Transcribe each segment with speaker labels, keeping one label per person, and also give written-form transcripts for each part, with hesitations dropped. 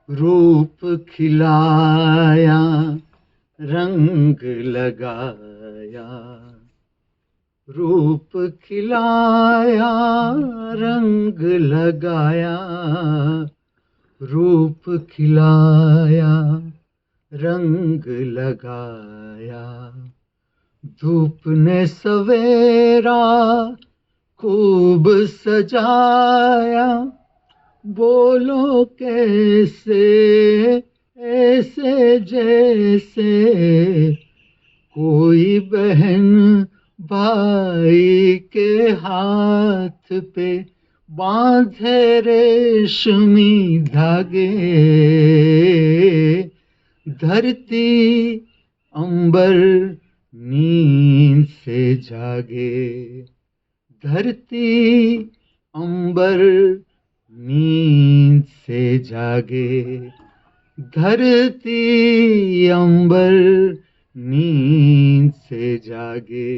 Speaker 1: रूप खिलाया रंग लगाया, रूप खिलाया रंग लगाया, रूप खिलाया रंग लगाया, धूप ने सवेरा खूब सजाया, बोलो कैसे ऐसे जैसे कोई बहन भाई के हाथ पे बांधे रेशमी धागे, धरती अंबर नींद से जागे, धरती अंबर नींद से जागे, धरती अंबर नींद से जागे,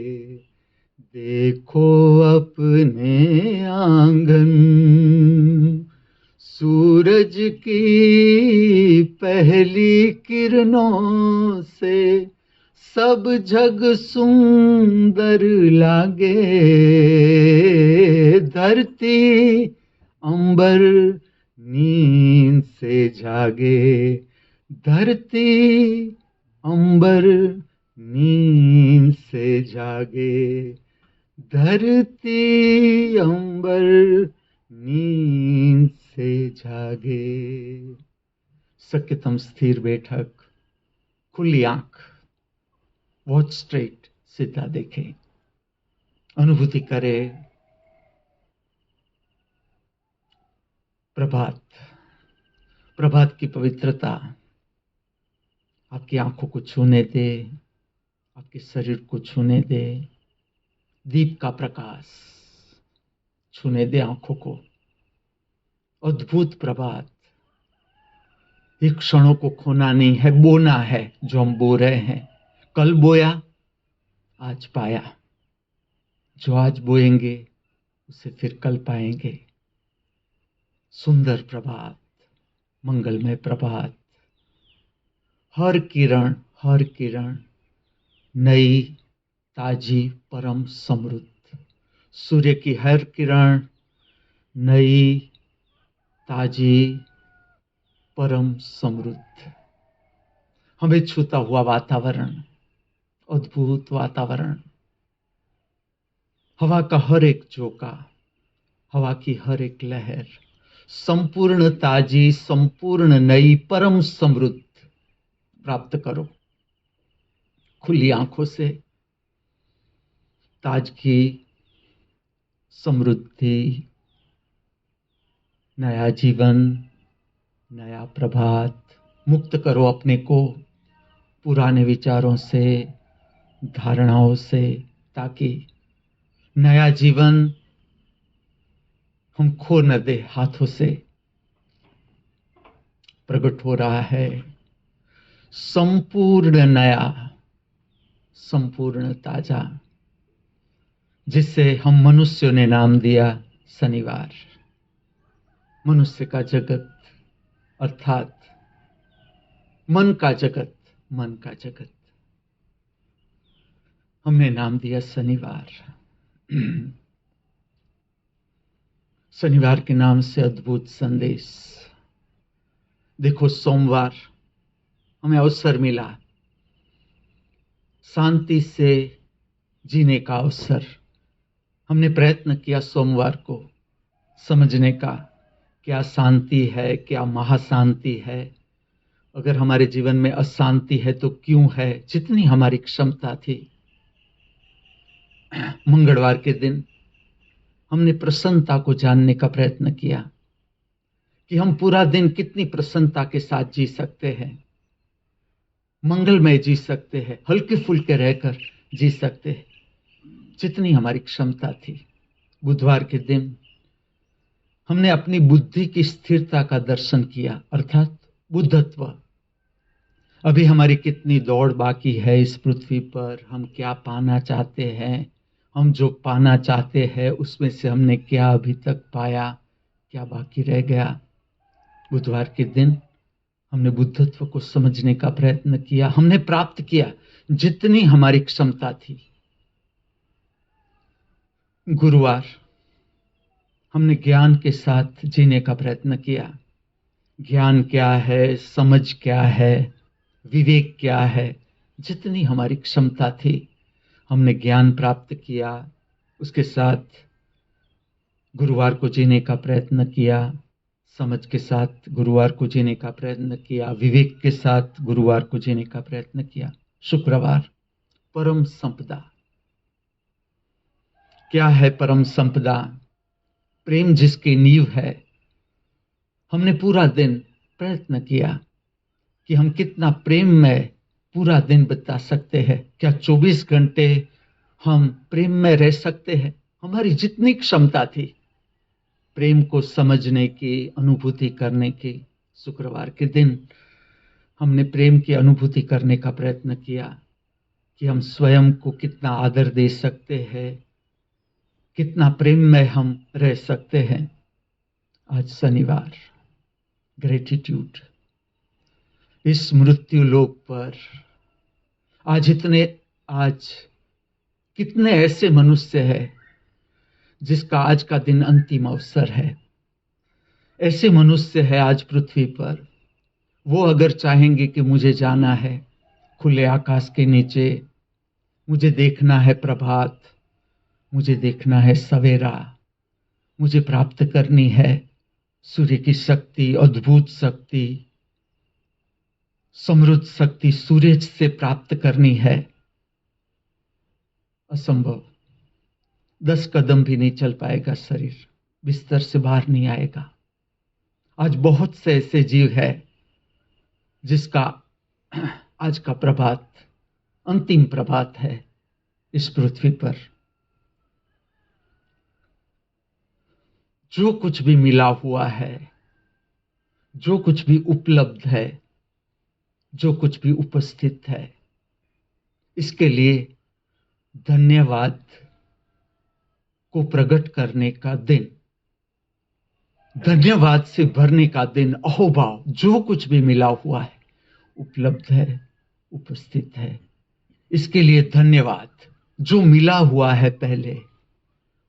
Speaker 1: देखो अपने आंगन सूरज की पहली किरणों से सब जग सुंदर लागे, धरती अंबर नींद से जागे, धरती अंबर नींद से जागे, धरती अंबर नींद से जागे। सत्यतम स्थिर बैठक, खुली आंख, वॉच स्ट्रेट, सीधा देखे, अनुभूति करे प्रभात, प्रभात की पवित्रता आपकी आंखों को छूने दे, आपके शरीर को छूने दे, दीप का प्रकाश छूने दे आंखों को। अद्भुत प्रभात, ये क्षणों को खोना नहीं है, बोना है जो हम बो रहे हैं। कल बोया आज पाया, जो आज बोएंगे उसे फिर कल पाएंगे। सुंदर प्रभात, मंगलमय प्रभात, हर किरण नई, ताजी, परम समृद्ध। सूर्य की हर किरण नई, ताजी, परम समृद्ध। हमें छूता हुआ वातावरण, अद्भुत वातावरण, हवा का हर एक झोंका, हवा की हर एक लहर संपूर्ण ताजी, संपूर्ण नई, परम समृद्ध प्राप्त करो। खुली आंखों से ताजगी, समृद्धि, नया जीवन, नया प्रभात। मुक्त करो अपने को पुराने विचारों से, धारणाओं से, ताकि नया जीवन हम खो न दे हाथों से। प्रकट हो रहा है संपूर्ण नया, संपूर्ण ताजा, जिसे हम मनुष्यों ने नाम दिया शनिवार। मनुष्य का जगत अर्थात मन का जगत, मन का जगत हमने नाम दिया शनिवार। शनिवार के नाम से अद्भुत संदेश। देखो, सोमवार हमें अवसर मिला शांति से जीने का अवसर। हमने प्रयत्न किया सोमवार को समझने का, क्या शांति है, क्या महाशांति है, अगर हमारे जीवन में अशांति है तो क्यों है। जितनी हमारी क्षमता थी, मंगलवार के दिन हमने प्रसन्नता को जानने का प्रयत्न किया कि हम पूरा दिन कितनी प्रसन्नता के साथ जी सकते हैं, मंगलमय जी सकते हैं, हल्के फुल्के रहकर जी सकते हैं, जितनी हमारी क्षमता थी। बुधवार के दिन हमने अपनी बुद्धि की स्थिरता का दर्शन किया, अर्थात बुद्धत्व। अभी हमारी कितनी दौड़ बाकी है इस पृथ्वी पर, हम क्या पाना चाहते हैं, हम जो पाना चाहते हैं उसमें से हमने क्या अभी तक पाया, क्या बाकी रह गया। बुधवार के दिन हमने बुद्धत्व को समझने का प्रयत्न किया, हमने प्राप्त किया जितनी हमारी क्षमता थी। गुरुवार हमने ज्ञान के साथ जीने का प्रयत्न किया। ज्ञान क्या है, समझ क्या है, विवेक क्या है, जितनी हमारी क्षमता थी हमने ज्ञान प्राप्त किया, उसके साथ गुरुवार को जीने का प्रयत्न किया। समझ के साथ गुरुवार को जीने का प्रयत्न किया, विवेक के साथ गुरुवार को जीने का प्रयत्न किया। शुक्रवार परम संपदा। क्या है परम संपदा? प्रेम जिसकी नींव है। हमने पूरा दिन प्रयत्न किया कि हम कितना प्रेम में पूरा दिन बिता सकते हैं। क्या 24 घंटे हम प्रेम में रह सकते हैं? हमारी जितनी क्षमता थी प्रेम को समझने की, अनुभूति करने की, शुक्रवार के दिन हमने प्रेम की अनुभूति करने का प्रयत्न किया कि हम स्वयं को कितना आदर दे सकते हैं, कितना प्रेम में हम रह सकते हैं। आज शनिवार, ग्रेटिट्यूड। इस मृत्यु लोक पर आज कितने ऐसे मनुष्य हैं जिसका आज का दिन अंतिम अवसर है। ऐसे मनुष्य है आज पृथ्वी पर, वो अगर चाहेंगे कि मुझे जाना है खुले आकाश के नीचे, मुझे देखना है प्रभात, मुझे देखना है सवेरा, मुझे प्राप्त करनी है सूर्य की शक्ति, अद्भुत शक्ति, समृद्ध शक्ति सूरज से प्राप्त करनी है, असंभव। 10 कदम भी नहीं चल पाएगा शरीर, बिस्तर से बाहर नहीं आएगा। आज बहुत से ऐसे जीव है जिसका आज का प्रभात अंतिम प्रभात है इस पृथ्वी पर। जो कुछ भी मिला हुआ है, जो कुछ भी उपलब्ध है, जो कुछ भी उपस्थित है, इसके लिए धन्यवाद को प्रकट करने का दिन, धन्यवाद से भरने का दिन, अहोभाव। जो कुछ भी मिला हुआ है, उपलब्ध है, उपस्थित है, इसके लिए धन्यवाद। जो मिला हुआ है पहले,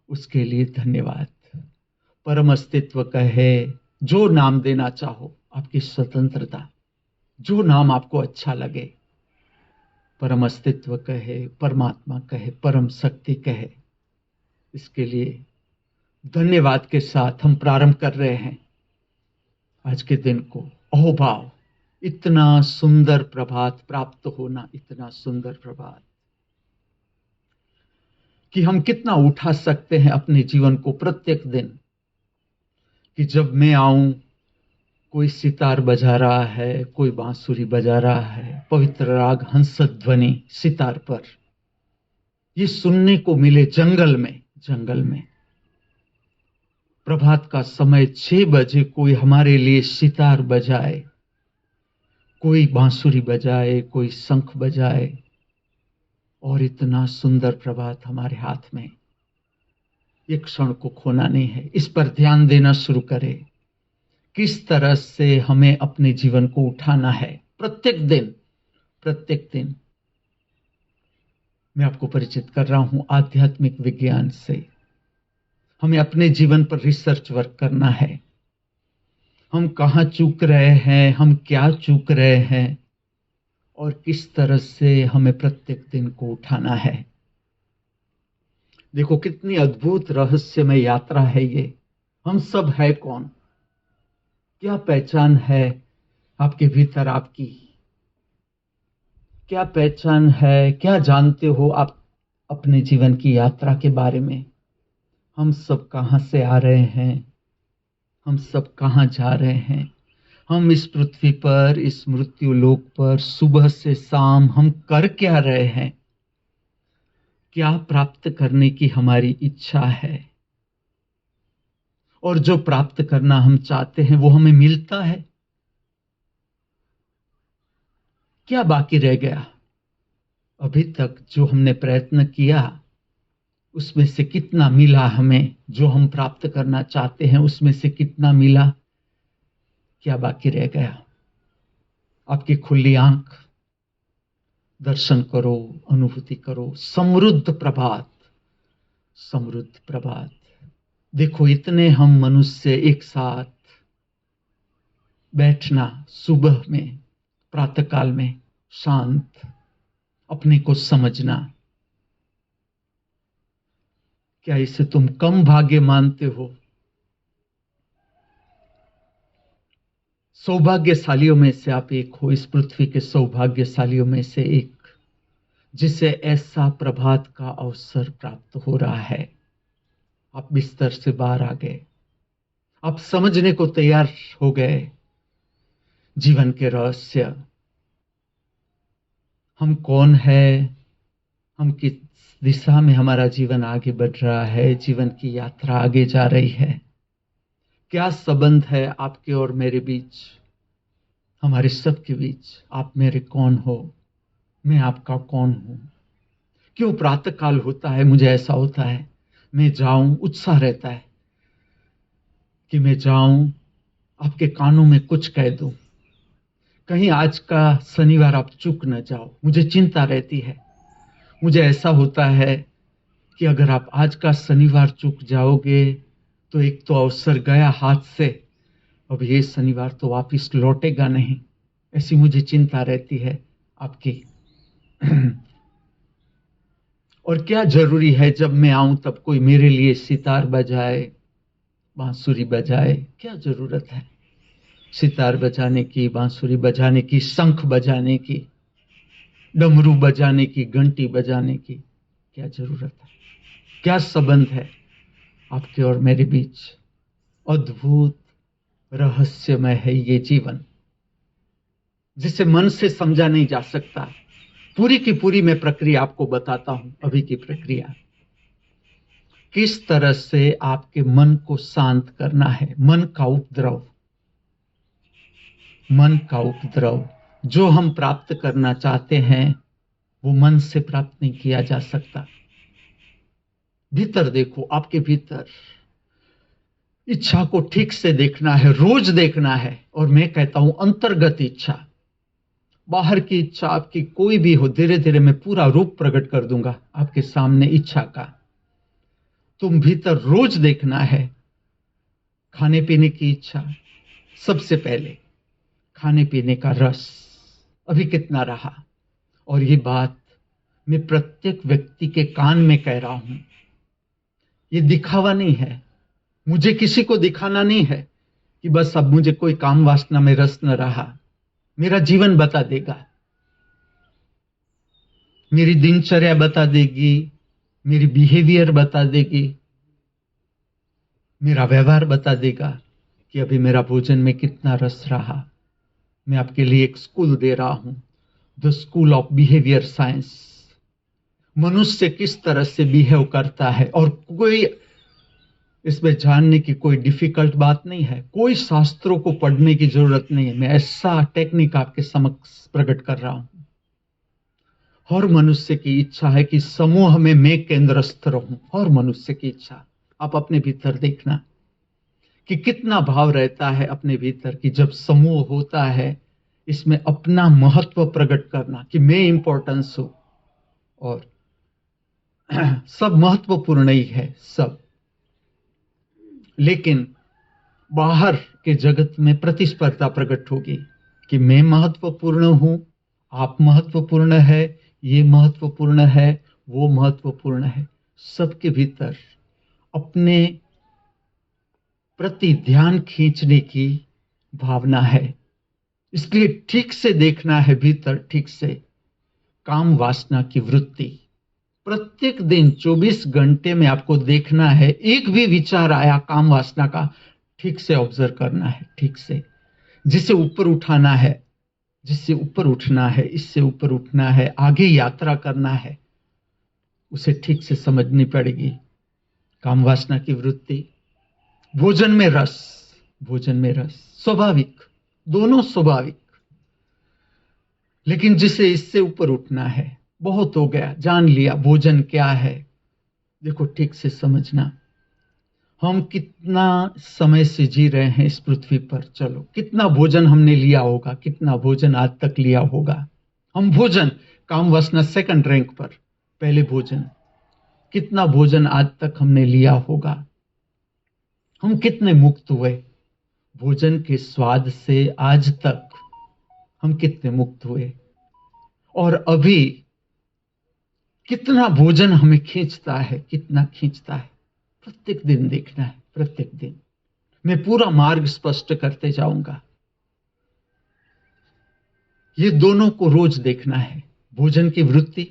Speaker 1: उसके लिए धन्यवाद। परम अस्तित्व कहे, जो नाम देना चाहो, आपकी स्वतंत्रता, जो नाम आपको अच्छा लगे, परम अस्तित्व कहे, परमात्मा कहे, परम शक्ति कहे, इसके लिए धन्यवाद के साथ हम प्रारंभ कर रहे हैं आज के दिन को। अहोभाव, इतना सुंदर प्रभात प्राप्त होना, इतना सुंदर प्रभात कि हम कितना उठा सकते हैं अपने जीवन को प्रत्येक दिन, कि जब मैं आऊं कोई सितार बजा रहा है, कोई बांसुरी बजा रहा है, पवित्र राग हंसध्वनि सितार पर, ये सुनने को मिले जंगल में प्रभात का समय 6 बजे कोई हमारे लिए सितार बजाए, कोई बांसुरी बजाए, कोई शंख बजाए, और इतना सुंदर प्रभात हमारे हाथ में। एक क्षण को खोना नहीं है, इस पर ध्यान देना शुरू करें। किस तरह से हमें अपने जीवन को उठाना है प्रत्येक दिन। मैं आपको परिचित कर रहा हूं आध्यात्मिक विज्ञान से। हमें अपने जीवन पर रिसर्च वर्क करना है। हम कहां चूक रहे हैं, हम क्या चूक रहे हैं, और किस तरह से हमें प्रत्येक दिन को उठाना है। देखो कितनी अद्भुत रहस्यमय यात्रा है ये। हम सब है कौन? क्या पहचान है आपके भीतर आपकी? क्या पहचान है, क्या जानते हो आप अपने जीवन की यात्रा के बारे में? हम सब कहाँ से आ रहे हैं, हम सब कहाँ जा रहे हैं। हम इस पृथ्वी पर, इस मृत्यु लोक पर सुबह से शाम हम कर क्या रहे हैं, क्या प्राप्त करने की हमारी इच्छा है, और जो प्राप्त करना हम चाहते हैं वो हमें मिलता है, क्या बाकी रह गया। अभी तक जो हमने प्रयत्न किया उसमें से कितना मिला हमें, जो हम प्राप्त करना चाहते हैं उसमें से कितना मिला, क्या बाकी रह गया। आपकी खुली आंख, दर्शन करो, अनुभूति करो। समृद्ध प्रभात, समृद्ध प्रभात। देखो इतने हम मनुष्य एक साथ बैठना, सुबह में, प्रातःकाल में, शांत, अपने को समझना, क्या इसे तुम कम भाग्य मानते हो? सौभाग्यशालियों में से आप एक हो, इस पृथ्वी के सौभाग्यशालियों में से एक, जिसे ऐसा प्रभात का अवसर प्राप्त हो रहा है। आप बिस्तर से बाहर आ गए, आप समझने को तैयार हो गए जीवन के रहस्य। हम कौन है, हम किस दिशा में हमारा जीवन आगे बढ़ रहा है, जीवन की यात्रा आगे जा रही है, क्या संबंध है आपके और मेरे बीच, हमारे सबके बीच। आप मेरे कौन हो, मैं आपका कौन हूं। क्यों प्रातःकाल होता है, मुझे ऐसा होता है मैं जाऊं, उत्साह रहता है कि मैं जाऊं, आपके कानों में कुछ कह दूं, कहीं आज का शनिवार आप चूक न जाओ। मुझे चिंता रहती है, मुझे ऐसा होता है कि अगर आप आज का शनिवार चूक जाओगे तो एक तो अवसर गया हाथ से, अब ये शनिवार तो वापिस लौटेगा नहीं। ऐसी मुझे चिंता रहती है आपकी। और क्या जरूरी है जब मैं आऊं तब कोई मेरे लिए सितार बजाए, बांसुरी बजाए, क्या जरूरत है सितार बजाने की, बांसुरी बजाने की, शंख बजाने की, डमरू बजाने की, घंटी बजाने की, क्या जरूरत है। क्या संबंध है आपके और मेरे बीच। अद्भुत रहस्यमय है ये जीवन, जिसे मन से समझा नहीं जा सकता। पूरी की पूरी मैं प्रक्रिया आपको बताता हूं, अभी की प्रक्रिया, किस तरह से आपके मन को शांत करना है। मन का उपद्रव, मन का उपद्रव, जो हम प्राप्त करना चाहते हैं वो मन से प्राप्त नहीं किया जा सकता। भीतर देखो, आपके भीतर इच्छा को ठीक से देखना है, रोज देखना है। और मैं कहता हूं अंतर्गत इच्छा, बाहर की इच्छा आपकी कोई भी हो, धीरे धीरे मैं पूरा रूप प्रकट कर दूंगा आपके सामने इच्छा का। तुम भीतर रोज देखना है। खाने पीने की इच्छा, सबसे पहले खाने पीने का रस अभी कितना रहा। और ये बात मैं प्रत्येक व्यक्ति के कान में कह रहा हूं, ये दिखावा नहीं है, मुझे किसी को दिखाना नहीं है कि बस अब मुझे कोई काम वासना में रस न रहा। मेरा जीवन बता देगा, मेरी दिनचर्या बता देगी, मेरी बिहेवियर बता देगी, मेरा व्यवहार बता देगा कि अभी मेरा भोजन में कितना रस रहा। मैं आपके लिए एक स्कूल दे रहा हूं, the school of behaviour science. मनुष्य किस तरह से बिहेव करता है, और कोई इसमें जानने की कोई डिफिकल्ट बात नहीं है, कोई शास्त्रों को पढ़ने की जरूरत नहीं है। मैं ऐसा टेक्निक आपके समक्ष प्रकट कर रहा हूं। हर मनुष्य की इच्छा है कि समूह में मैं केंद्रस्थ रहूं, हर मनुष्य की इच्छा। आप अपने भीतर देखना कि कितना भाव रहता है अपने भीतर, कि जब समूह होता है इसमें अपना महत्व प्रकट करना कि मैं इंपॉर्टेंस हूं, और सब महत्वपूर्ण ही है सब। लेकिन बाहर के जगत में प्रतिस्पर्धा प्रकट होगी कि मैं महत्वपूर्ण हूं, आप महत्वपूर्ण है, ये महत्वपूर्ण है, वो महत्वपूर्ण है। सबके भीतर अपने प्रति ध्यान खींचने की भावना है। इसलिए ठीक से देखना है भीतर, ठीक से। काम वासना की वृत्ति प्रत्येक दिन 24 घंटे में आपको देखना है, एक भी विचार आया काम वासना का, ठीक से ऑब्जर्व करना है, ठीक से, जिसे ऊपर उठाना है, जिससे ऊपर उठना है, इससे ऊपर उठना है, आगे यात्रा करना है, उसे ठीक से समझनी पड़ेगी। काम वासना की वृत्ति, भोजन में रस, भोजन में रस स्वाभाविक, दोनों स्वाभाविक, लेकिन जिसे इससे ऊपर उठना है, बहुत हो गया, जान लिया भोजन क्या है, देखो ठीक से समझना। हम कितना समय से जी रहे हैं इस पृथ्वी पर, चलो कितना भोजन हमने लिया होगा, कितना भोजन आज तक लिया होगा। हम भोजन, काम वासना सेकंड रैंक पर, पहले भोजन, कितना भोजन आज तक हमने लिया होगा। हम कितने मुक्त हुए भोजन के स्वाद से, आज तक हम कितने मुक्त हुए, और अभी कितना भोजन हमें खींचता है, कितना खींचता है, प्रत्येक दिन देखना है, प्रत्येक दिन। मैं पूरा मार्ग स्पष्ट करते जाऊंगा। ये दोनों को रोज देखना है, भोजन की वृत्ति,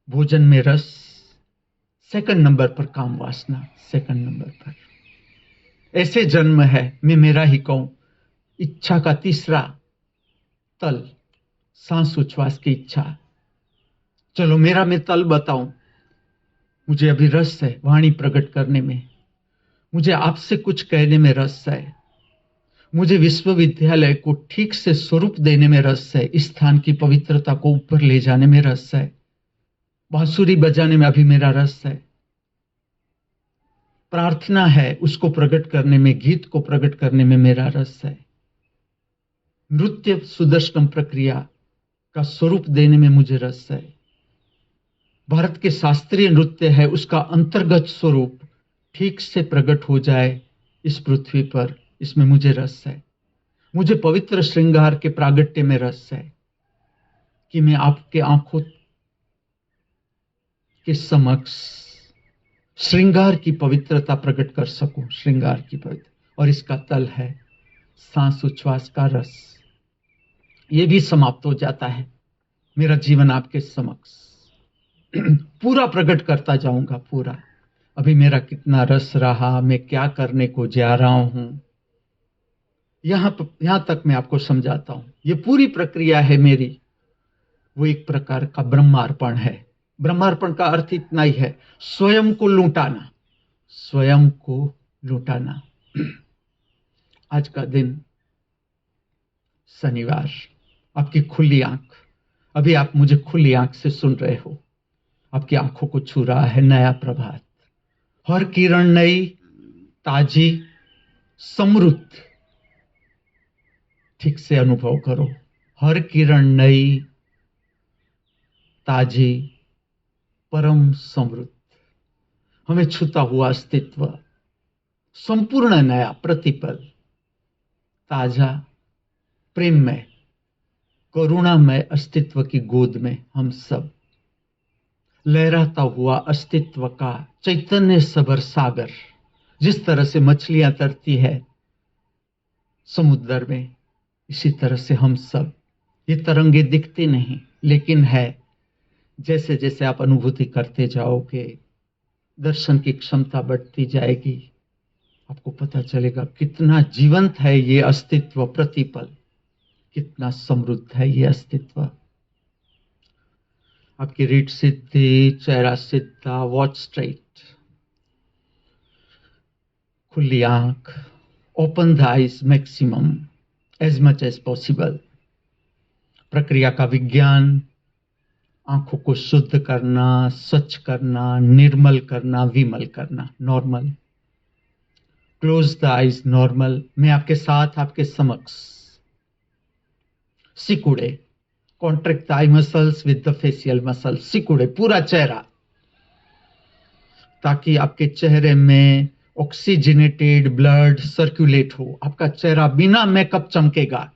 Speaker 1: भोजन में रस, सेकंड नंबर पर काम वासना, सेकंड नंबर पर। ऐसे जन्म है, मैं मेरा ही कहूं, इच्छा का तीसरा तल, सांस उच्छ्वास की इच्छा। चलो मेरा मैं तल बताऊं, मुझे अभी रस है वाणी प्रकट करने में, मुझे आपसे कुछ कहने में रस है, मुझे विश्वविद्यालय को ठीक से स्वरूप देने में रस है, इस स्थान की पवित्रता को ऊपर ले जाने में रस है, बांसुरी बजाने में अभी मेरा रस है, प्रार्थना है उसको प्रकट करने में, गीत को प्रकट करने में मेरा रस है, नृत्य सुदर्शन प्रक्रिया का स्वरूप देने में मुझे रस है, भारत के शास्त्रीय नृत्य है उसका अंतर्गत स्वरूप ठीक से प्रकट हो जाए इस पृथ्वी पर, इसमें मुझे रस है। मुझे पवित्र श्रृंगार के प्रागट्य में रस है कि मैं आपके आंखों के समक्ष श्रृंगार की पवित्रता प्रकट कर सकूं, श्रृंगार की पवित्र, और इसका तल है सांस उच्छ्वास का रस। ये भी समाप्त हो जाता है, मेरा जीवन आपके समक्ष पूरा प्रकट करता जाऊंगा, पूरा। अभी मेरा कितना रस रहा, मैं क्या करने को जा रहा हूं, यहां तक मैं आपको समझाता हूं। ये पूरी प्रक्रिया है मेरी, वो एक प्रकार का ब्रह्मार्पण है। ब्रह्मार्पण का अर्थ इतना ही है, स्वयं को लूटाना, स्वयं को लूटाना। आज का दिन शनिवार, आपकी खुली आंख, अभी आप मुझे खुली आंख से सुन रहे हो, आपकी आंखों को छू रहा है नया प्रभात, हर किरण नई, ताजी, समृद्ध। ठीक से अनुभव करो, हर किरण नई, ताजी, परम समृद्ध, हमें छूता हुआ अस्तित्व, संपूर्ण नया प्रतिपल, ताजा, प्रेममय, करुणामय अस्तित्व की गोद में हम सब, लहराता हुआ अस्तित्व का चैतन्य सबर सागर। जिस तरह से मछलियां तैरती है समुद्र में, इसी तरह से हम सब, ये तरंगे दिखती नहीं लेकिन है। जैसे जैसे आप अनुभूति करते जाओगे, दर्शन की क्षमता बढ़ती जाएगी, आपको पता चलेगा कितना जीवंत है ये अस्तित्व, प्रतिपल कितना समृद्ध है ये अस्तित्व। आपकी रीढ़ सीधी, चेहरा सीधा, वॉच स्ट्रेट, खुली आंख, open the eyes maximum, as much as possible. प्रक्रिया का विज्ञान, आंखों को शुद्ध करना, स्वच्छ करना, निर्मल करना, विमल करना, normal. Close the eyes, normal. मैं आपके साथ, आपके समक्ष, सिकुड़े, contract the eye muscles with the facial muscle, सिकुड़े पूरा चेहरा, ताकि आपके चेहरे में ऑक्सीजनेटेड ब्लड सर्कुलेट हो। आपका चेहरा बिना मेकअप चमकेगा,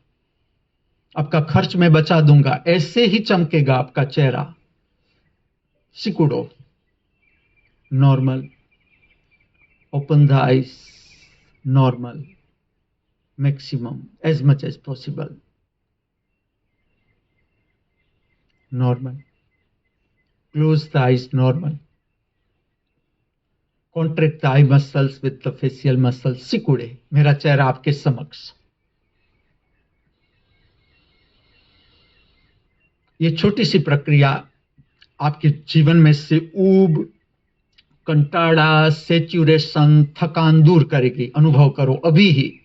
Speaker 1: आपका खर्च मैं बचा दूंगा, ऐसे ही चमकेगा आपका चेहरा। सिकुड़ो, normal, open the eyes, normal, maximum, as much as possible, normal. Close the eyes normal. Contract the eye muscles with the facial muscles. सिकुड़े, मेरा चेहरा आपके समक्ष. ये छोटी सी प्रक्रिया आपके जीवन में से ऊब, कंटाड़ा, सैचुरेशन, थकान दूर करेगी. अनुभव करो अभी ही.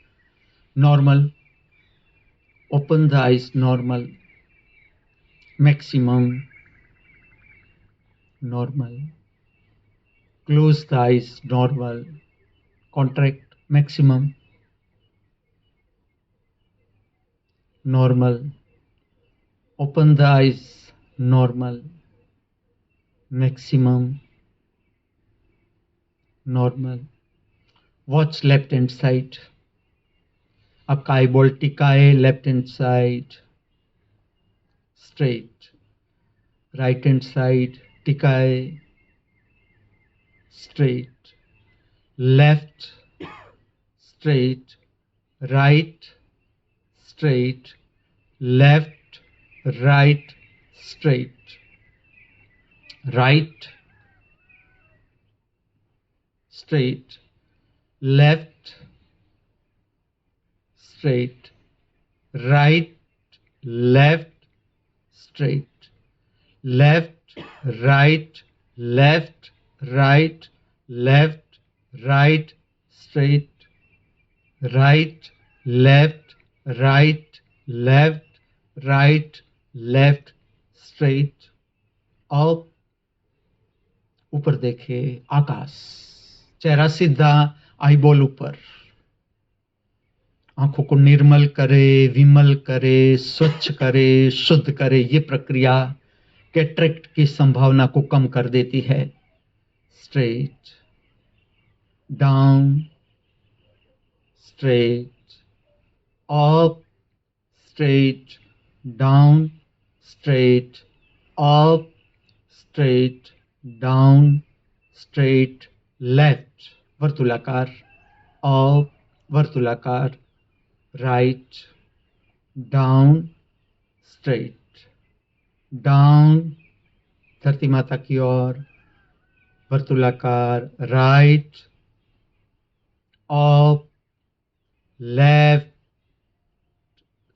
Speaker 1: Normal. Open the eyes normal. Maximum normal. Close the eyes normal. Contract maximum normal. Open the eyes, normal, maximum, normal. Watch left hand side. आपका आई बॉल टिका है. Left hand side straight. Right hand side टिका है. Straight. Left straight. Right straight. Left right straight. Right straight. Left straight. Right left straight. Left right left right left right straight. Right left right left right left straight. Up. ऊपर देखे आकाश. चेहरा सीधा. Eye ball ऊपर. आंखों को निर्मल करे, विमल करे, स्वच्छ करे, शुद्ध करे. ये प्रक्रिया कैटरेक्ट की संभावना को कम कर देती है. Straight down straight up straight down straight up straight down straight left. वर्तुलाकार. up वर्तुलाकार. right down straight down धरती माता की ओर. वर्तुलाकार. right up left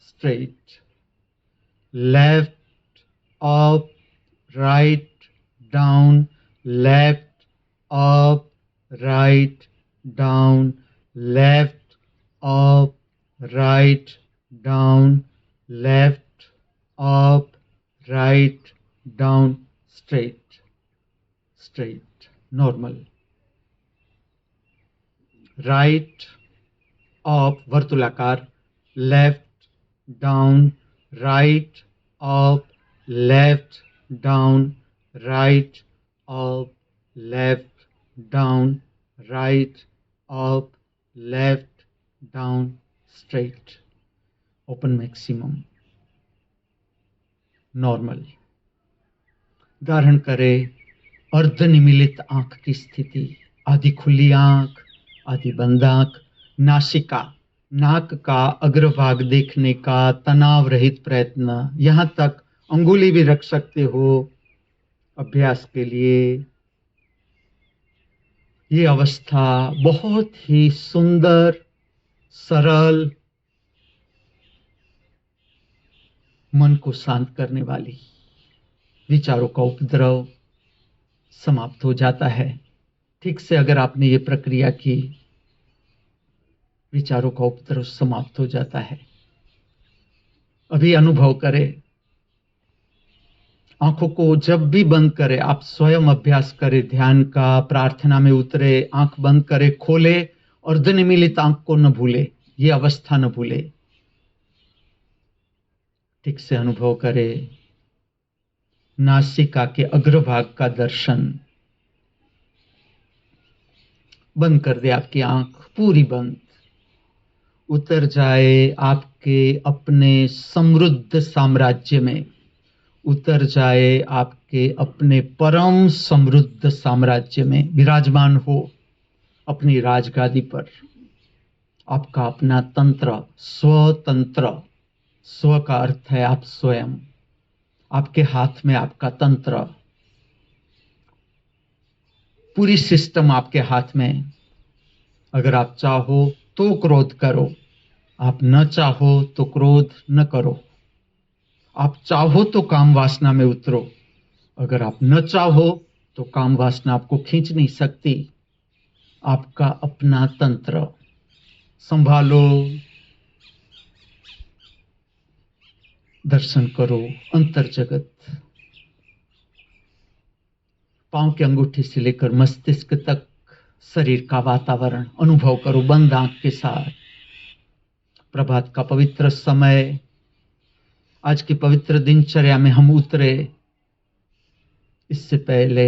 Speaker 1: straight. Left up right down left up right down left up right down left up right down straight straight normal. right up वर्तुलाकार. left down right up left down right up left down right up left down straight. open maximum normal. धारण करे अर्धनिमीलित आंख की स्थिति. आधी खुली आंख, आधी बंद आंख. नासिका, नाक का अग्रभाग देखने का तनाव रहित प्रयत्न. यहां तक अंगुली भी रख सकते हो अभ्यास के लिए. ये अवस्था बहुत ही सुंदर, सरल, मन को शांत करने वाली. विचारों का उपद्रव समाप्त हो जाता है. ठीक से अगर आपने ये प्रक्रिया की, विचारों का उपद्रव समाप्त हो जाता है. अभी अनुभव करें. आंखों को जब भी बंद करें, आप स्वयं अभ्यास करें ध्यान का. प्रार्थना में उतरे, आंख बंद करें, खोले. अर्धनिमीलित आंख को न भूले, ये अवस्था न भूले. ठीक से अनुभव करें. नासिका के अग्रभाग का दर्शन. बंद कर दे आपकी आंख, पूरी बंद. उतर जाए आपके अपने समृद्ध साम्राज्य में. उतर जाए आपके अपने परम समृद्ध साम्राज्य में. विराजमान हो अपनी राजगादी पर. आपका अपना तंत्र, स्वतंत्र. स्व का अर्थ है आप स्वयं. आपके हाथ में आपका तंत्र. पूरी सिस्टम आपके हाथ में। अगर आप चाहो तो क्रोध करो, आप न चाहो तो क्रोध न करो। आप चाहो तो काम वासना में उतरो, अगर आप न चाहो तो काम वासना आपको खींच नहीं सकती। आपका अपना तंत्र संभालो, दर्शन करो अंतर जगत। पांव की अंगूठी से लेकर मस्तिष्क तक शरीर का वातावरण अनुभव करो बंद आंख के साथ। प्रभात का पवित्र समय, आज की पवित्र दिनचर्या में हम उतरे। इससे पहले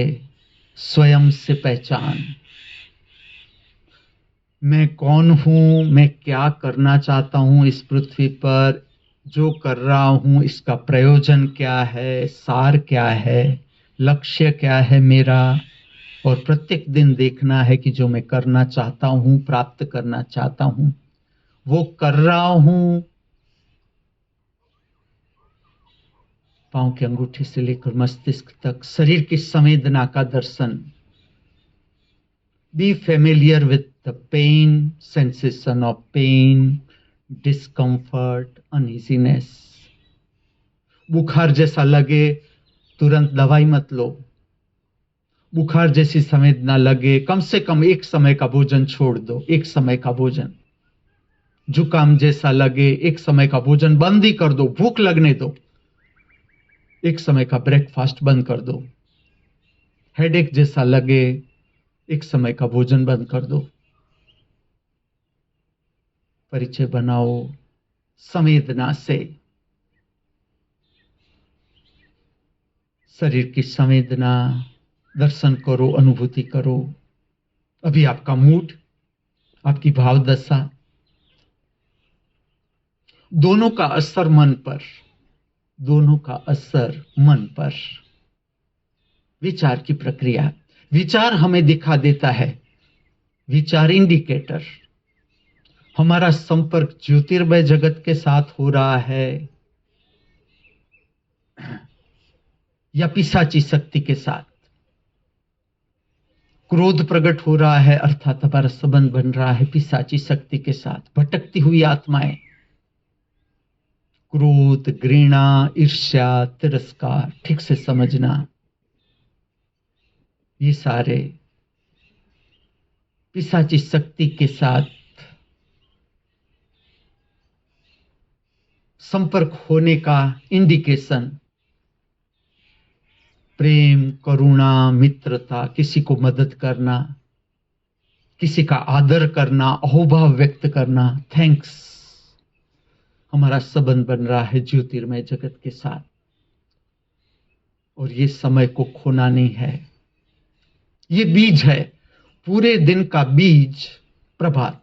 Speaker 1: स्वयं से पहचान, मैं कौन हूं, मैं क्या करना चाहता हूं इस पृथ्वी पर, जो कर रहा हूं इसका प्रयोजन क्या है, सार क्या है, लक्ष्य क्या है मेरा। और प्रत्येक दिन देखना है कि जो मैं करना चाहता हूं, प्राप्त करना चाहता हूं, वो कर रहा हूं। पांव की अंगूठी से लेकर मस्तिष्क तक शरीर की संवेदना का दर्शन। Be familiar with the pain, sensation of pain, discomfort, uneasiness. बुखार जैसा लगे तुरंत दवाई मत लो। बुखार जैसी संवेदना लगे कम से कम एक समय का भोजन छोड़ दो, एक समय का भोजन। जुकाम जैसा लगे एक समय का भोजन बंद ही कर दो, भूख लगने दो, एक समय का ब्रेकफास्ट बंद कर दो। हेडेक जैसा लगे एक समय का भोजन बंद कर दो। परिचय बनाओ संवेदना से, शरीर की संवेदना दर्शन करो, अनुभूति करो। अभी आपका मूड, आपकी भाव दशा, दोनों का असर मन पर, दोनों का असर मन पर। विचार की प्रक्रिया, विचार हमें दिखा देता है, विचार इंडिकेटर। हमारा संपर्क ज्योतिर्मय जगत के साथ हो रहा है या पिशाची शक्ति के साथ। क्रोध प्रकट हो रहा है अर्थात हमारा संबंध बन रहा है पिशाची शक्ति के साथ। भटकती हुई आत्माएं, क्रोध, घृणा, ईर्ष्या, तिरस्कार, ठीक से समझना, ये सारे पिशाची शक्ति के साथ संपर्क होने का इंडिकेशन। प्रेम, करुणा, मित्रता, किसी को मदद करना, किसी का आदर करना, अहोभाव व्यक्त करना, थैंक्स। हमारा संबंध बन रहा है ज्योतिर्मय जगत के साथ और ये समय को खोना नहीं है। ये बीज है, पूरे दिन का बीज प्रभात।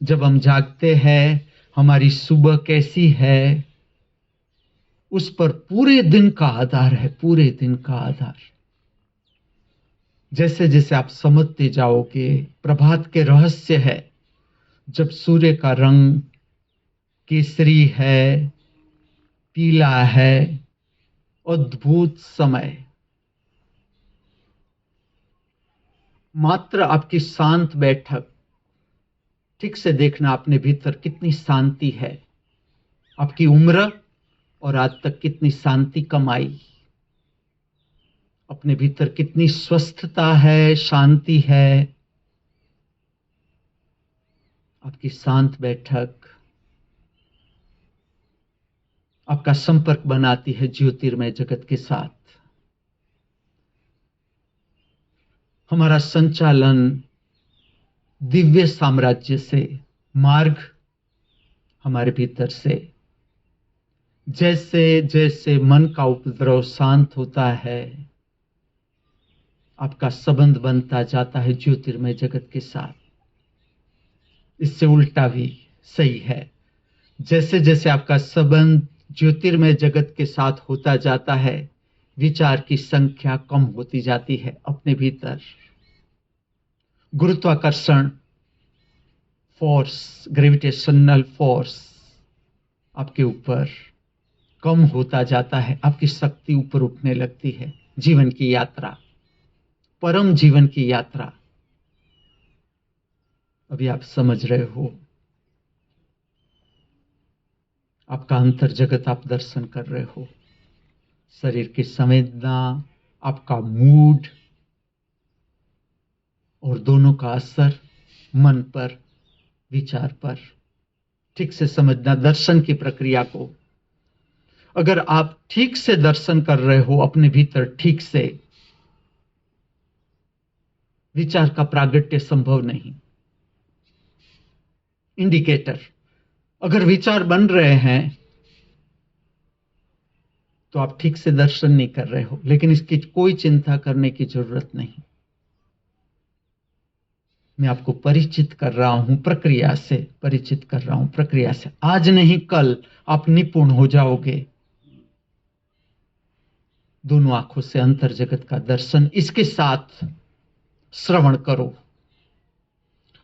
Speaker 1: जब हम जागते हैं, हमारी सुबह कैसी है उस पर पूरे दिन का आधार है, पूरे दिन का आधार। जैसे जैसे आप समझते जाओगे प्रभात के रहस्य है, जब सूर्य का रंग केसरी है, पीला है, अद्भुत समय। मात्र आपकी शांत बैठक, ठीक से देखना अपने भीतर कितनी शांति है, आपकी उम्र और आज तक कितनी शांति कमाई, अपने भीतर कितनी स्वस्थता है, शांति है। आपकी शांत बैठक आपका संपर्क बनाती है ज्योतिर्मय जगत के साथ। हमारा संचालन दिव्य साम्राज्य से, मार्ग हमारे भीतर से। जैसे जैसे मन का उपद्रव शांत होता है, आपका संबंध बनता जाता है ज्योतिर्मय जगत के साथ। इससे उल्टा भी सही है, जैसे जैसे आपका संबंध ज्योतिर्मय जगत के साथ होता जाता है, विचार की संख्या कम होती जाती है अपने भीतर। गुरुत्वाकर्षण फोर्स, ग्रेविटेशनल फोर्स आपके ऊपर कम होता जाता है, आपकी शक्ति ऊपर उठने लगती है। जीवन की यात्रा परम जीवन की यात्रा अभी आप समझ रहे हो। आपका अंतर जगत आप दर्शन कर रहे हो, शरीर की संवेदना, आपका मूड और दोनों का असर मन पर, विचार पर। ठीक से समझना दर्शन की प्रक्रिया को। अगर आप ठीक से दर्शन कर रहे हो अपने भीतर, ठीक से, विचार का प्रागट्य संभव नहीं। इंडिकेटर, अगर विचार बन रहे हैं तो आप ठीक से दर्शन नहीं कर रहे हो, लेकिन इसकी कोई चिंता करने की जरूरत नहीं। मैं आपको परिचित कर रहा हूं प्रक्रिया से, परिचित कर रहा हूं प्रक्रिया से। आज नहीं कल आप निपुण हो जाओगे। दोनों आंखों से अंतर जगत का दर्शन, इसके साथ श्रवण करो,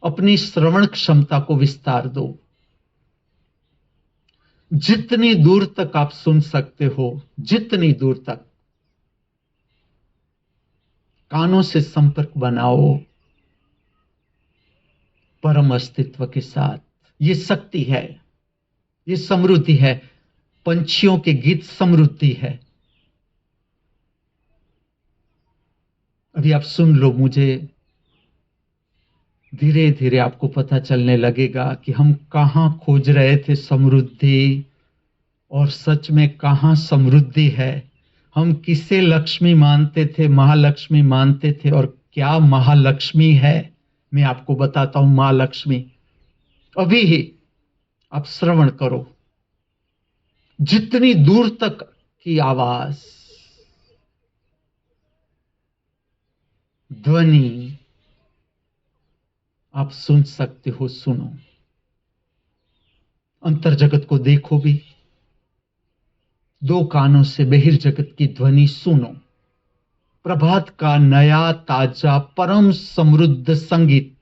Speaker 1: अपनी श्रवण क्षमता को विस्तार दो। जितनी दूर तक आप सुन सकते हो, जितनी दूर तक कानों से संपर्क बनाओ परम अस्तित्व के साथ। ये शक्ति है, ये समृद्धि है। पंछियों के गीत समृद्धि है। अभी आप सुन लो मुझे, धीरे धीरे आपको पता चलने लगेगा कि हम कहां खोज रहे थे समृद्धि, और सच में कहां समृद्धि है। हम किसे लक्ष्मी मानते थे, महालक्ष्मी मानते थे, और क्या महालक्ष्मी है। मैं आपको बताता हूं मां लक्ष्मी। अभी ही आप श्रवण करो, जितनी दूर तक की आवाज, ध्वनि आप सुन सकते हो, सुनो। अंतर जगत को देखो भी, दो कानों से बहिर्जगत की ध्वनि सुनो। प्रभात का नया ताजा परम समृद्ध संगीत।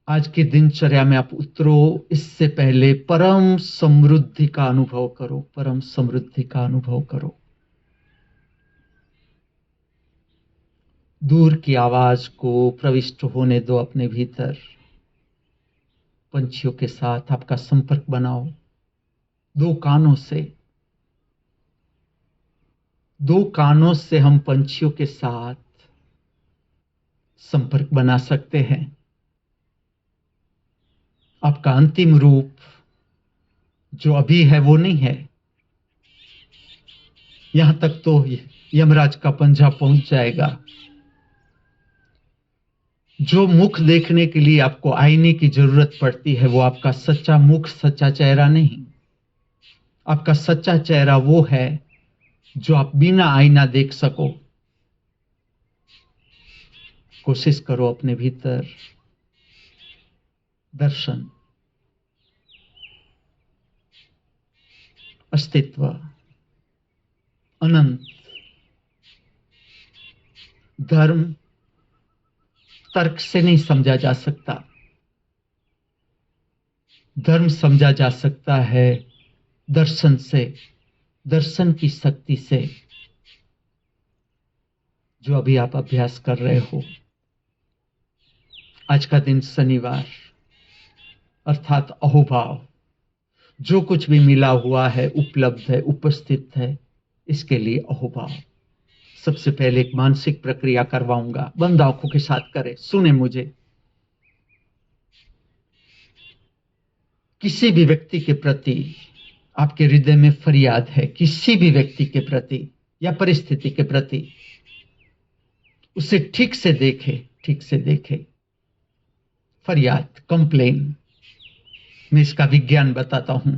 Speaker 1: आज की दिनचर्या में आप उतरो, इससे पहले परम समृद्धि का अनुभव करो, परम समृद्धि का अनुभव करो। दूर की आवाज को प्रविष्ट होने दो अपने भीतर। पंछियों के साथ आपका संपर्क बनाओ, दो कानों से। दो कानों से हम पंछियों के साथ संपर्क बना सकते हैं। आपका अंतिम रूप जो अभी है वो नहीं है। यहां तक तो यमराज का पंजा पहुंच जाएगा। जो मुख देखने के लिए आपको आईने की जरूरत पड़ती है, वो आपका सच्चा मुख, सच्चा चेहरा नहीं। आपका सच्चा चेहरा वो है जो आप बिना आईना देख सको। कोशिश करो अपने भीतर दर्शन, अस्तित्व, अनंत। धर्म तर्क से नहीं समझा जा सकता। धर्म समझा जा सकता है दर्शन से, दर्शन की शक्ति से, जो अभी आप अभ्यास कर रहे हो। आज का दिन शनिवार, अर्थात अहोभाव। जो कुछ भी मिला हुआ है, उपलब्ध है, उपस्थित है, इसके लिए अहोभाव। सबसे पहले एक मानसिक प्रक्रिया करवाऊंगा, बंद आंखों के साथ करें, सुने मुझे। किसी भी व्यक्ति के प्रति आपके हृदय में फरियाद है, किसी भी व्यक्ति के प्रति या परिस्थिति के प्रति, उसे ठीक से देखे, ठीक से देखे। फरियाद, कंप्लेन, मैं इसका विज्ञान बताता हूं।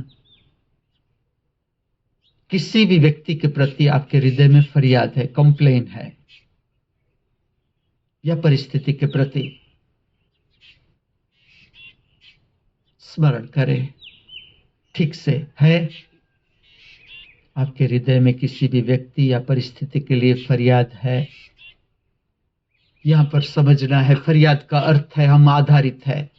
Speaker 1: किसी भी व्यक्ति के प्रति आपके हृदय में फरियाद है, कंप्लेन है, या परिस्थिति के प्रति, स्मरण करें ठीक से। है आपके हृदय में किसी भी व्यक्ति या परिस्थिति के लिए फरियाद है। यहां पर समझना है, फरियाद का अर्थ है हम आधारित है।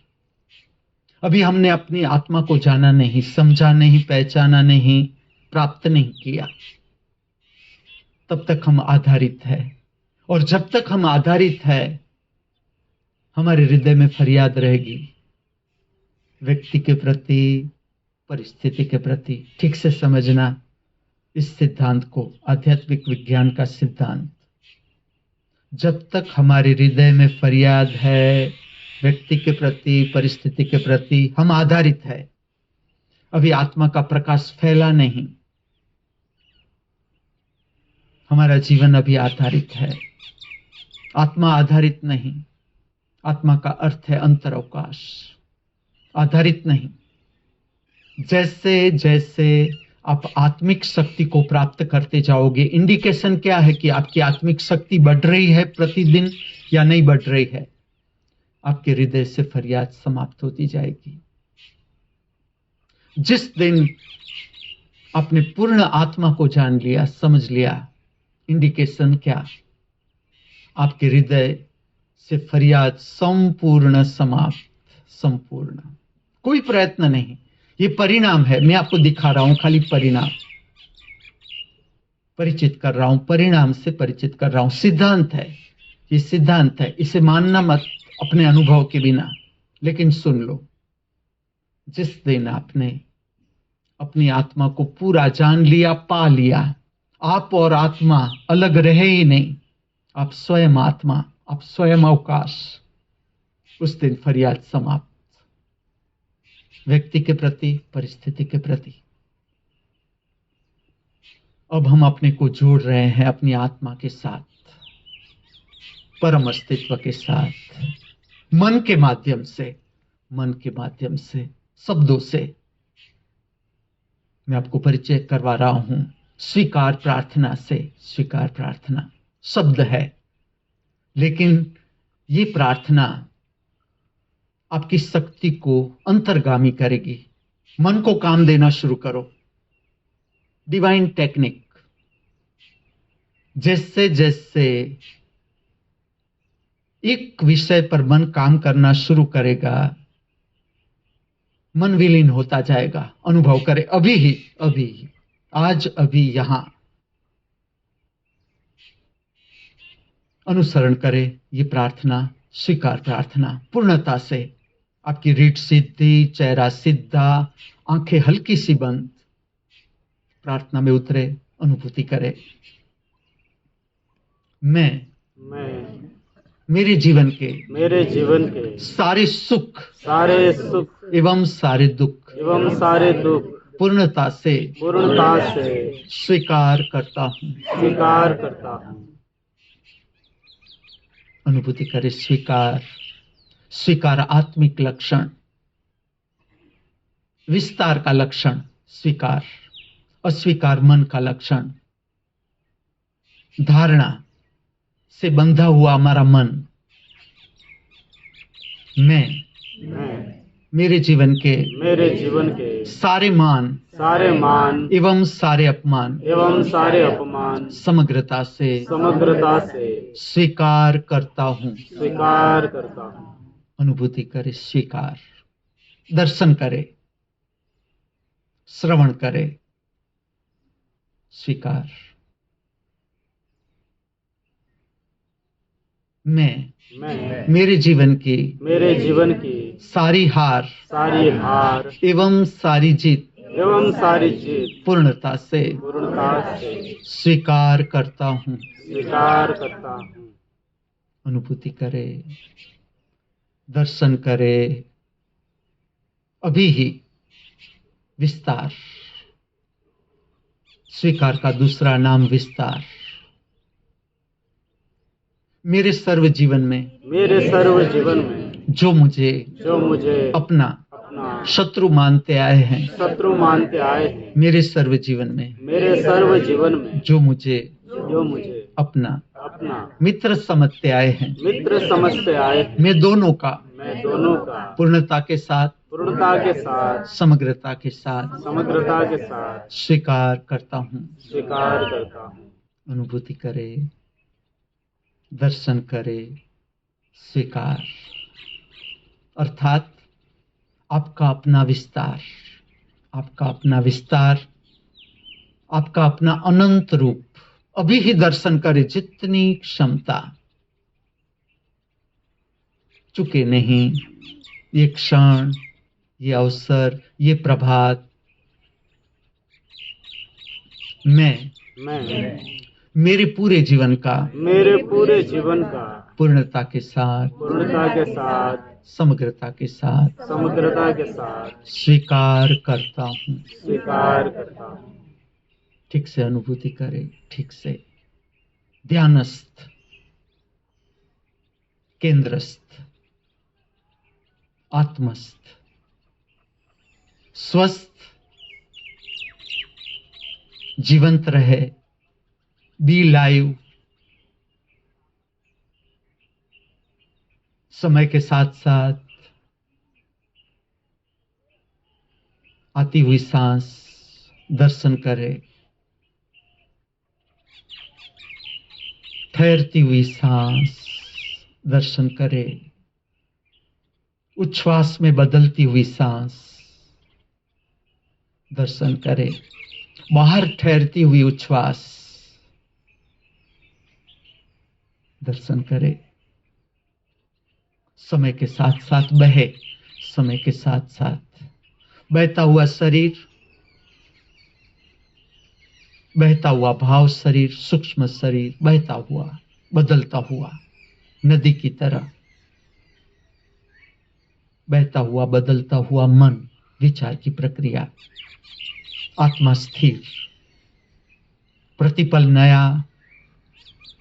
Speaker 1: अभी हमने अपनी आत्मा को जाना नहीं, समझा नहीं, पहचाना नहीं, प्राप्त नहीं किया। तब तक हम आधारित है, और जब तक हम आधारित है हमारे हृदय में फरियाद रहेगी व्यक्ति के प्रति, परिस्थिति के प्रति। ठीक से समझना इस सिद्धांत को, आध्यात्मिक विज्ञान का सिद्धांत। जब तक हमारे हृदय में फरियाद है व्यक्ति के प्रति, परिस्थिति के प्रति, हम आधारित है। अभी आत्मा का प्रकाश फैला नहीं, हमारा जीवन अभी आधारित है। आत्मा आधारित नहीं। आत्मा का अर्थ है अंतरअवकाश, आधारित नहीं। जैसे जैसे आप आत्मिक शक्ति को प्राप्त करते जाओगे, इंडिकेशन क्या है कि आपकी आत्मिक शक्ति बढ़ रही है प्रतिदिन या नहीं बढ़ रही है? आपके हृदय से फरियाद समाप्त होती जाएगी। जिस दिन आपने पूर्ण आत्मा को जान लिया, समझ लिया, इंडिकेशन क्या? आपके हृदय से फरियाद संपूर्ण समाप्त, संपूर्ण। कोई प्रयत्न नहीं, ये परिणाम है। मैं आपको दिखा रहा हूं, खाली परिणाम परिचित कर रहा हूं, परिणाम से परिचित कर रहा हूं। सिद्धांत है, ये सिद्धांत है, इसे मानना मत अपने अनुभव के बिना, लेकिन सुन लो। जिस दिन आपने अपनी आत्मा को पूरा जान लिया, पा लिया, आप और आत्मा अलग रहे ही नहीं, आप स्वयं आत्मा, आप स्वयं अवकाश, उस दिन फरियाद समाप्त। व्यक्ति के प्रति, परिस्थिति के प्रति। अब हम अपने को जोड़ रहे हैं अपनी आत्मा के साथ, परम अस्तित्व के साथ, मन के माध्यम से, मन के माध्यम से, शब्दों से। मैं आपको परिचय करवा रहा हूं स्वीकार प्रार्थना से। स्वीकार प्रार्थना शब्द है, लेकिन ये प्रार्थना आपकी शक्ति को अंतर्गामी करेगी। मन को काम देना शुरू करो। Divine technique. जैसे जैसे एक विषय पर मन काम करना शुरू करेगा, मन विलीन होता जाएगा। अनुभव करे अभी ही, अभी ही, आज, अभी, यहां। अनुसरण करे ये प्रार्थना, स्वीकार प्रार्थना पूर्णता से। आपकी रीढ़ सीधी, चेहरा सीधा, आंखें हल्की सी बंद, प्रार्थना में उतरे, अनुभूति करे। मैं मेरे जीवन के सारे सुख एवं सारे दुख पूर्णता से स्वीकार करता हूं। अनुभूति करे। स्वीकार। स्वीकार आत्मिक लक्षण, विस्तार का लक्षण स्वीकार। अस्वीकार मन का लक्षण। धारणा से बंधा हुआ हमारा मन। मैं मेरे जीवन के सारे मान एवं सारे अपमान समग्रता से स्वीकार करता हूं। अनुभूति करे। स्वीकार। दर्शन करे, श्रवण करे। स्वीकार। मैं मेरे जीवन की सारी हार एवं सारी जीत पूर्णता से स्वीकार करता हूं। अनुभूति करे, दर्शन करे। अभी ही विस्तार। स्वीकार का दूसरा नाम विस्तार। मेरे सर्व जीवन में जो मुझे अपना शत्रु मानते आए हैं, मेरे सर्व जीवन में जो मुझे अपना मित्र समझते आए हैं, मैं दोनों का पूर्णता के साथ समग्रता के साथ स्वीकार करता हूं। अनुभूति करे, दर्शन करे। स्वीकार अर्थात आपका अपना विस्तार, आपका अपना विस्तार, आपका अपना अनंत रूप, अभी ही दर्शन करे जितनी क्षमता। चुके नहीं ये क्षण, ये अवसर, ये प्रभात। मैं मेरे पूरे जीवन का पूर्णता के साथ समग्रता के साथ स्वीकार करता हूँ। ठीक से अनुभूति करें, ठीक से ध्यानस्थ, केंद्रस्थ, आत्मस्थ, स्वस्थ, जीवंत रहे, बी लाइव। समय के साथ साथ आती हुई सांस दर्शन करे, ठहरती हुई सांस दर्शन करे, उच्छ्वास में बदलती हुई सांस दर्शन करे, बाहर ठहरती हुई उच्छ्वास दर्शन करे। समय के साथ साथ बहे, समय के साथ साथ बहता हुआ शरीर, बहता हुआ भाव शरीर, सूक्ष्म शरीर बहता हुआ, बदलता हुआ नदी की तरह बहता हुआ, बदलता हुआ मन, विचार की प्रक्रिया, आत्मा स्थिर, प्रतिपल नया,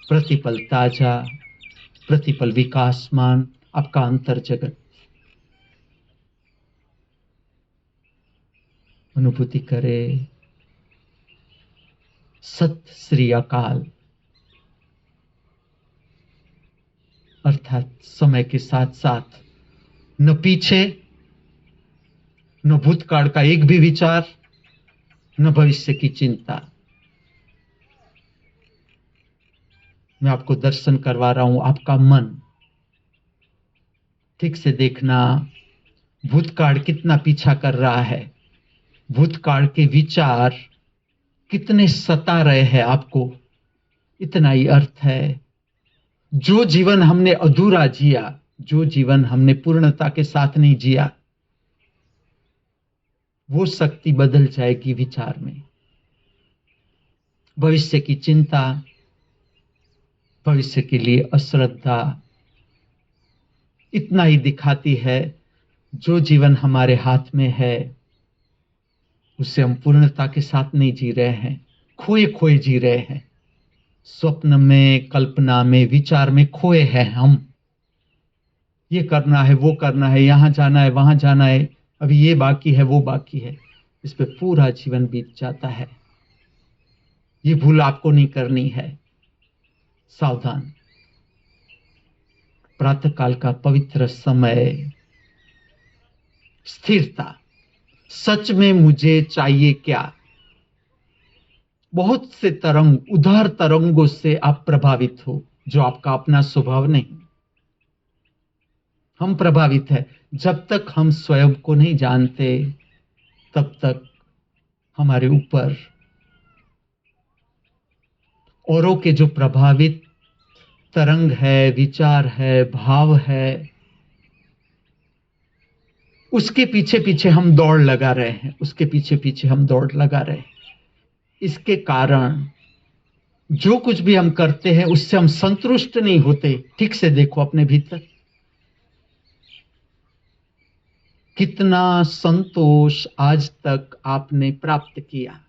Speaker 1: प्रतिपल ताजा, प्रतिपल विकासमान आपका अंतर जगत। अनुभूति करे। सत श्री अकाल, अर्थात समय के साथ साथ न पीछे, न भूतकाल का एक भी विचार, न भविष्य की चिंता। मैं आपको दर्शन करवा रहा हूं, आपका मन ठीक से देखना। भूतकाल कितना पीछा कर रहा है, भूतकाल के विचार कितने सता रहे हैं आपको, इतना ही अर्थ है। जो जीवन हमने अधूरा जिया, जो जीवन हमने पूर्णता के साथ नहीं जिया, वो शक्ति बदल जाएगी विचार में। भविष्य की चिंता, भविष्य के लिए अश्रद्धा इतना ही दिखाती है। जो जीवन हमारे हाथ में है उसे हम पूर्णता के साथ नहीं जी रहे हैं, खोए खोए जी रहे हैं। स्वप्न में, कल्पना में, विचार में खोए हैं हम। ये करना है, वो करना है, यहां जाना है, वहां जाना है, अभी ये बाकी है, वो बाकी है। इस पे पूरा जीवन बीत जाता है। ये भूल आपको नहीं करनी है। सावधान। प्रातःकाल का पवित्र समय, स्थिरता। सच में मुझे चाहिए क्या? बहुत से तरंग, उदार तरंगों से आप प्रभावित हो, जो आपका अपना स्वभाव नहीं। हम प्रभावित है। जब तक हम स्वयं को नहीं जानते तब तक हमारे ऊपर औरों के जो प्रभावित तरंग है, विचार है, भाव है, उसके पीछे पीछे हम दौड़ लगा रहे हैं, उसके पीछे पीछे हम दौड़ लगा रहे हैं। इसके कारण जो कुछ भी हम करते हैं उससे हम संतुष्ट नहीं होते। ठीक से देखो अपने भीतर, कितना संतोष आज तक आपने प्राप्त किया।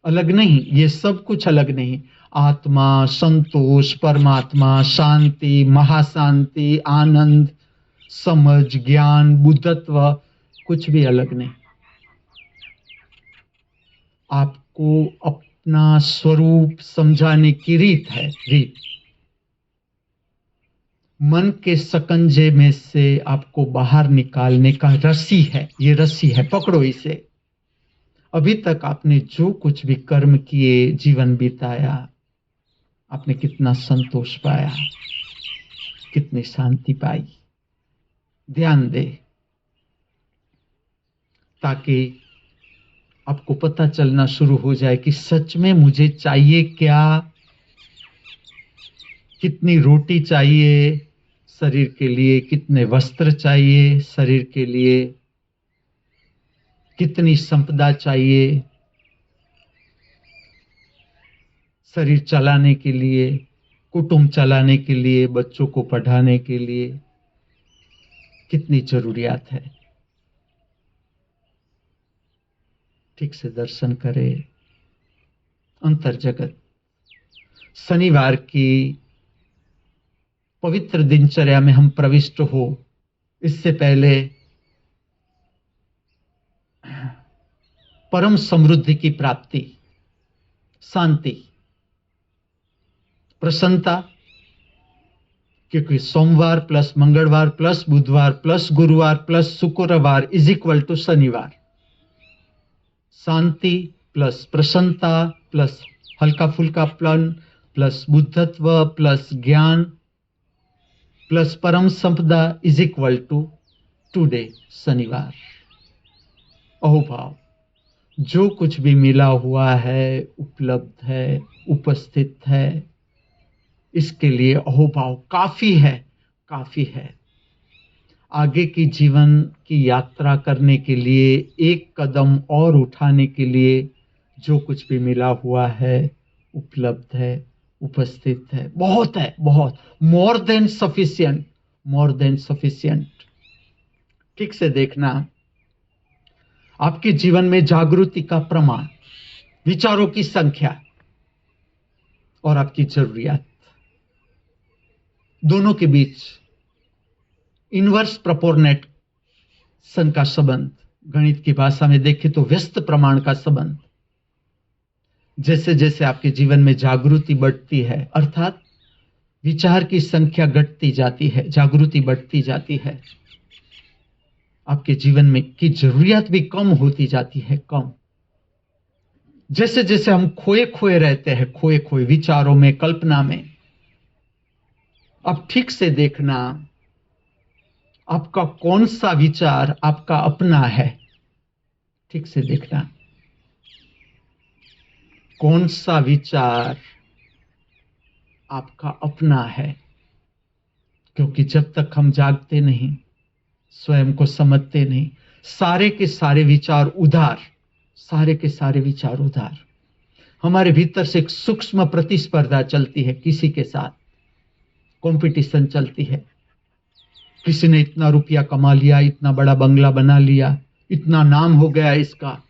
Speaker 1: अलग नहीं, ये सब कुछ अलग नहीं। आत्मा, संतोष, परमात्मा, शांति, महाशांति, आनंद, समझ, ज्ञान, बुद्धत्व, कुछ भी अलग नहीं। आपको अपना स्वरूप समझाने की रीत है, रीत। मन के सकंजे में से आपको बाहर निकालने का रस्सी है, ये रस्सी है, पकड़ो इसे। अभी तक आपने जो कुछ भी कर्म किए, जीवन बिताया, आपने कितना संतोष पाया, कितनी शांति पाई। ध्यान दे ताकि आपको पता चलना शुरू हो जाए कि सच में मुझे चाहिए क्या, कितनी रोटी चाहिए शरीर के लिए, कितने वस्त्र चाहिए शरीर के लिए, कितनी संपदा चाहिए शरीर चलाने के लिए, कुटुंब चलाने के लिए, बच्चों को पढ़ाने के लिए, कितनी जरूरियात है। ठीक से दर्शन करें अंतर जगत। शनिवार की पवित्र दिनचर्या में हम प्रविष्ट हो, इससे पहले परम समृद्धि की प्राप्ति, शांति, प्रसन्नता, क्योंकि सोमवार प्लस मंगलवार प्लस बुधवार प्लस गुरुवार प्लस शुक्रवार इज इक्वल टू शनिवार। शांति प्लस प्रसन्नता प्लस हल्का फुल्का प्लन प्लस बुद्धत्व प्लस ज्ञान प्लस परम संपदा इज इक्वल टू टुडे शनिवार। अहोभाव, जो कुछ भी मिला हुआ है, उपलब्ध है, उपस्थित है, इसके लिए अहोभाव काफी है, काफी है। आगे की जीवन की यात्रा करने के लिए, एक कदम और उठाने के लिए जो कुछ भी मिला हुआ है, उपलब्ध है, उपस्थित है, बहुत है, बहुत, more than sufficient, more than sufficient. ठीक से देखना, आपके जीवन में जागृति का प्रमाण, विचारों की संख्या और आपकी जरूरियात, दोनों के बीच इनवर्स प्रोपोर्शनेशन का संबंध, गणित की भाषा में देखें तो व्यस्त प्रमाण का संबंध। जैसे जैसे आपके जीवन में जागृति बढ़ती है, अर्थात विचार की संख्या घटती जाती है, जागृति बढ़ती जाती है, आपके जीवन में की जरूरियात भी कम होती जाती है, कम। जैसे जैसे हम खोए खोए रहते हैं, खोए खोए विचारों में, कल्पना में। अब ठीक से देखना, आपका कौन सा विचार आपका अपना है। ठीक से देखना, कौन सा विचार आपका अपना है, क्योंकि जब तक हम जागते नहीं, स्वयं को समझते नहीं, सारे के सारे विचार उधार, सारे के सारे विचार उधार। हमारे भीतर से एक सूक्ष्म प्रतिस्पर्धा चलती है, किसी के साथ कंपटीशन चलती है। किसी ने इतना रुपया कमा लिया, इतना बड़ा बंगला बना लिया, इतना नाम हो गया इसका,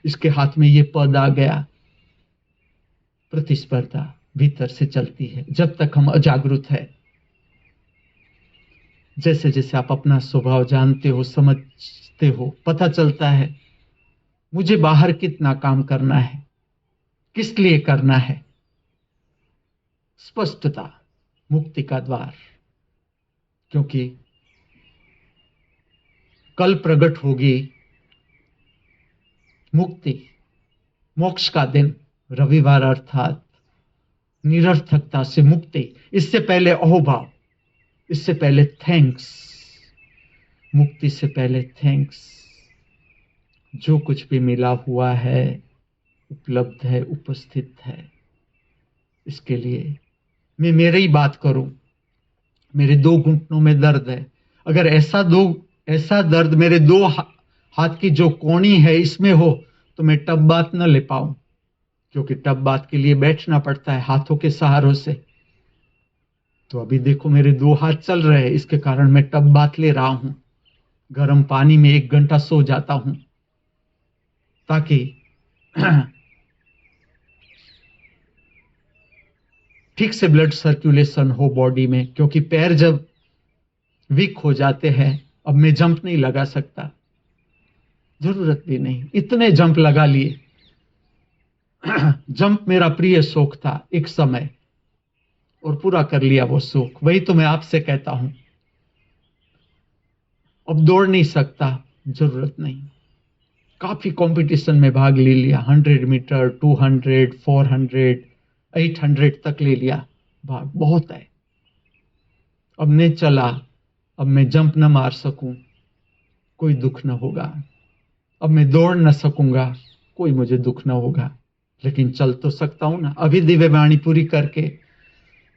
Speaker 1: इसके हाथ में ये पद आ गया। प्रतिस्पर्धा भीतर से चलती है जब तक हम अजागृत है। जैसे जैसे आप अपना स्वभाव जानते हो, समझते हो, पता चलता है मुझे बाहर कितना काम करना है, किस लिए करना है। स्पष्टता मुक्ति का द्वार, क्योंकि कल प्रकट होगी मुक्ति, मोक्ष का दिन, रविवार, अर्थात निरर्थकता से मुक्ति। इससे पहले अहोभाव, इससे पहले थैंक्स, मुक्ति से पहले थैंक्स। जो कुछ भी मिला हुआ है, उपलब्ध है, उपस्थित है, इसके लिए मैं मेरी बात करूं। मेरे दो घुटनों में दर्द है, अगर ऐसा दर्द मेरे दो हाथ की जो कोणी है इसमें हो तो मैं टब बात न ले पाऊं, क्योंकि टब बात के लिए बैठना पड़ता है हाथों के सहारों से। तो अभी देखो मेरे दो हाथ चल रहे हैं, इसके कारण मैं टब बात ले रहा हूं। गर्म पानी में 1 घंटा सो जाता हूं ताकि ठीक से ब्लड सर्कुलेशन हो बॉडी में, क्योंकि पैर जब वीक हो जाते हैं, अब मैं जंप नहीं लगा सकता, जरूरत भी नहीं, इतने जंप लगा लिए। जंप मेरा प्रिय शौक था एक समय, और पूरा कर लिया वो शौक। वही तो मैं आपसे कहता हूं, अब दौड़ नहीं सकता, जरूरत नहीं। काफी कंपटीशन में भाग ले लिया, 100 मीटर, 200, 400, 800 तक ले लिया भाग, बहुत है। अब नहीं चला, अब मैं जंप न मार सकूं, कोई दुख न होगा। अब मैं दौड़ न सकूंगा, कोई मुझे दुख न होगा, लेकिन चल तो सकता हूं ना। अभी दिव्यवाणी पूरी करके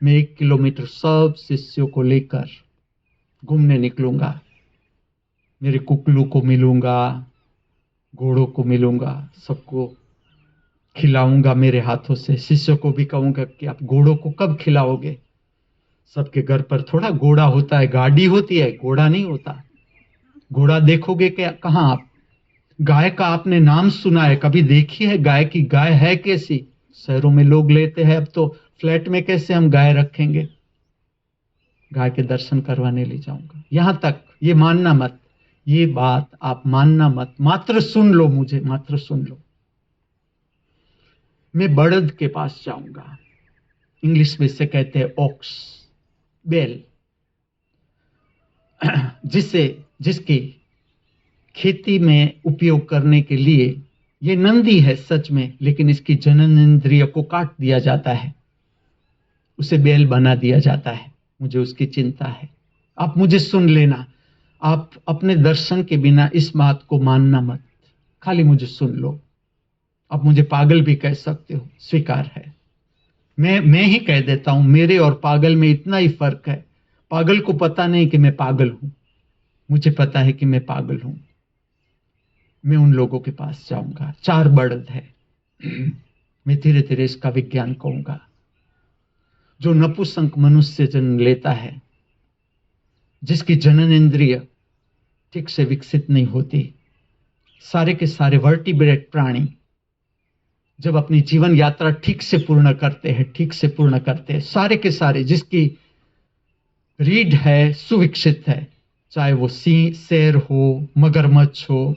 Speaker 1: मैं 1 किलोमीटर सब शिष्यों को लेकर घूमने निकलूंगा। मेरे कुकलू को मिलूंगा, घोड़ों को मिलूंगा, सबको खिलाऊंगा मेरे हाथों से। शिष्यों को भी कहूंगा कि आप घोड़ों को कब खिलाओगे? सबके घर पर थोड़ा घोड़ा होता है, गाड़ी होती है, घोड़ा नहीं होता। घोड़ा देखोगे क्या कहाँ आप? गाय का आपने नाम सुना है, कभी देखी है गाय की? गाय है कैसी? शहरों में लोग लेते हैं, अब तो फ्लैट में कैसे हम गाय रखेंगे? गाय के दर्शन करवाने ले जाऊंगा। यहां तक ये मानना मत, ये बात आप मानना मत, मात्र सुन लो मुझे, मात्र सुन लो। मैं बड़द के पास जाऊंगा, इंग्लिश में इसे कहते हैं ऑक्स, बैल, जिसकी खेती में उपयोग करने के लिए ये नंदी है सच में, लेकिन इसकी जनन इंद्रिय को काट दिया जाता है, उसे बैल बना दिया जाता है। मुझे उसकी चिंता है। आप मुझे सुन लेना, आप अपने दर्शन के बिना इस बात को मानना मत, खाली मुझे सुन लो। आप मुझे पागल भी कह सकते हो, स्वीकार है। मैं ही कह देता हूं, मेरे और पागल में इतना ही फर्क है। पागल को पता नहीं कि मैं पागल हूं, मुझे पता है कि मैं पागल हूं। मैं उन लोगों के पास जाऊंगा। 4 बड़द है, मैं धीरे धीरे इसका विज्ञान कहूंगा। जो नपुंसक मनुष्य जन्म लेता है, जिसकी जनन इंद्रिय ठीक से विकसित नहीं होती, सारे के सारे वर्टिब्रेट प्राणी जब अपनी जीवन यात्रा ठीक से पूर्ण करते हैं, सारे के सारे जिसकी रीढ़ है सुविकसित है, चाहे वो शेर हो, मगरमच्छ हो,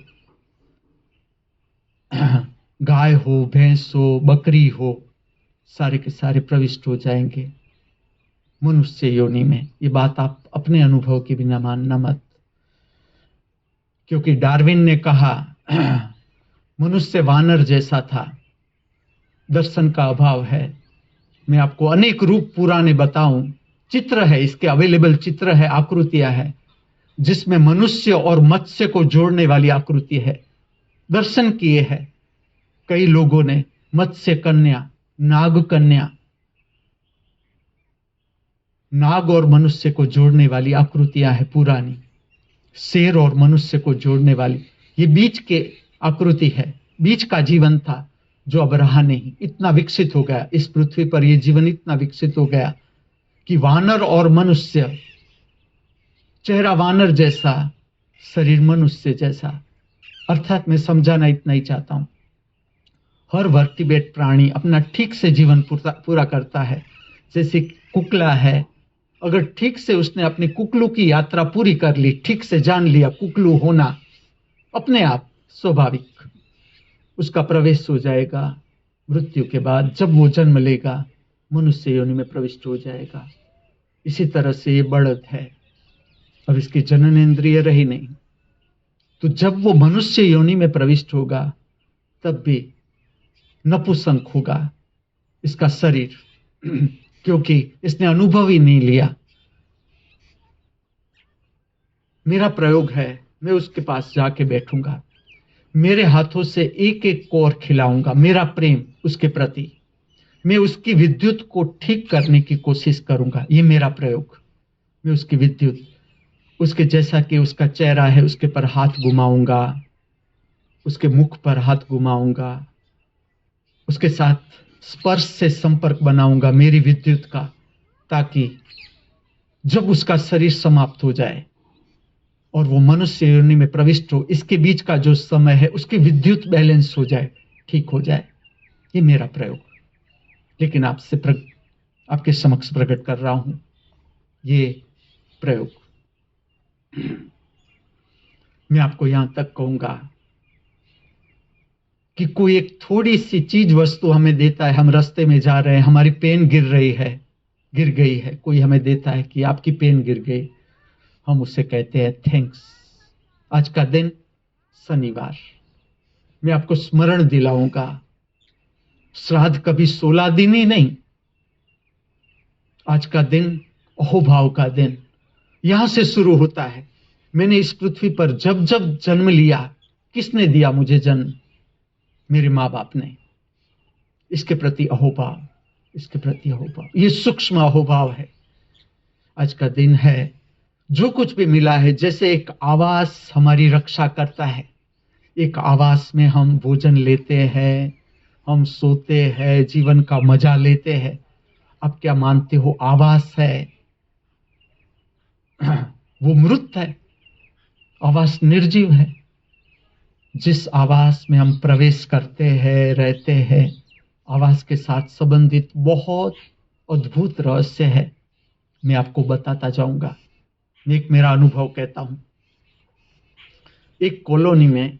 Speaker 1: गाय हो, भैंस हो, बकरी हो, सारे के सारे प्रविष्ट हो जाएंगे मनुष्य योनि में। ये बात आप अपने अनुभव के बिना मानना मत, क्योंकि डार्विन ने कहा मनुष्य वानर जैसा था, दर्शन का अभाव है। मैं आपको अनेक रूप पुराने बताऊं, चित्र है, इसके अवेलेबल चित्र है, आकृतियां है, जिसमें मनुष्य और मत्स्य को जोड़ने वाली आकृति है। दर्शन किए हैं कई लोगों ने, मत्स्य कन्या, नाग कन्या, नाग और मनुष्य को जोड़ने वाली आकृतियां हैं पुरानी, शेर और मनुष्य को जोड़ने वाली। ये बीच के आकृति है, बीच का जीवन था जो अब रहा नहीं। इतना विकसित हो गया इस पृथ्वी पर, यह जीवन इतना विकसित हो गया कि वानर और मनुष्य, चेहरा वानर जैसा, शरीर मनुष्य जैसा। अर्थात मैं समझाना इतना ही चाहता हूं, हर वर्टिब्रेट प्राणी अपना ठीक से जीवन पूरा करता है। जैसे कुकला है, अगर ठीक से उसने अपने कुकलू की यात्रा पूरी कर ली, ठीक से जान लिया कुकलू होना, अपने आप स्वाभाविक उसका प्रवेश हो जाएगा। मृत्यु के बाद जब वो जन्म लेगा, मनुष्य योनि में प्रविष्ट हो जाएगा। इसी तरह से ये बड़द है, अब इसकी जनन इंद्रिय रही नहीं, तो जब वो मनुष्य योनि में प्रविष्ट होगा तब भी नपुंसक होगा इसका शरीर, क्योंकि इसने अनुभव ही नहीं लिया। मेरा प्रयोग है, मैं उसके पास जाके बैठूंगा, मेरे हाथों से एक एक कोर खिलाऊंगा, मेरा प्रेम उसके प्रति, मैं उसकी विद्युत को ठीक करने की कोशिश करूंगा। ये मेरा प्रयोग। मैं उसकी विद्युत, उसके जैसा कि उसका चेहरा है उसके पर हाथ घुमाऊंगा, उसके मुख पर हाथ घुमाऊंगा, उसके साथ स्पर्श से संपर्क बनाऊंगा मेरी विद्युत का, ताकि जब उसका शरीर समाप्त हो जाए और वो मनुष्य योनि में प्रविष्ट हो, इसके बीच का जो समय है उसकी विद्युत बैलेंस हो जाए, ठीक हो जाए। ये मेरा प्रयोग, लेकिन आपके समक्ष प्रकट कर रहा हूं ये प्रयोग। मैं आपको यहां तक कहूंगा कि कोई एक थोड़ी सी चीज वस्तु हमें देता है, हम रास्ते में जा रहे हैं, हमारी पेन गिर गई है, कोई हमें देता है कि आपकी पेन गिर गई, हम उसे कहते हैं थैंक्स। आज का दिन शनिवार, मैं आपको स्मरण दिलाऊंगा, श्राद्ध कभी 16 दिन ही नहीं, आज का दिन अहोभाव का दिन यहां से शुरू होता है। मैंने इस पृथ्वी पर जब जब जन्म लिया, किसने दिया मुझे जन्म? मेरे माँ बाप ने। इसके प्रति अहोभाव, इसके प्रति अहोभाव, ये सूक्ष्म अहोभाव है। आज का दिन है, जो कुछ भी मिला है, जैसे एक आवास हमारी रक्षा करता है, एक आवास में हम भोजन लेते हैं, हम सोते हैं, जीवन का मजा लेते हैं। आप क्या मानते हो आवास है वो मृत है, आवास निर्जीव है। जिस आवास में हम प्रवेश करते हैं, रहते हैं, आवास के साथ संबंधित बहुत अद्भुत रहस्य है। मैं आपको बताता जाऊंगा। मैं एक मेरा अनुभव कहता हूं। एक कॉलोनी में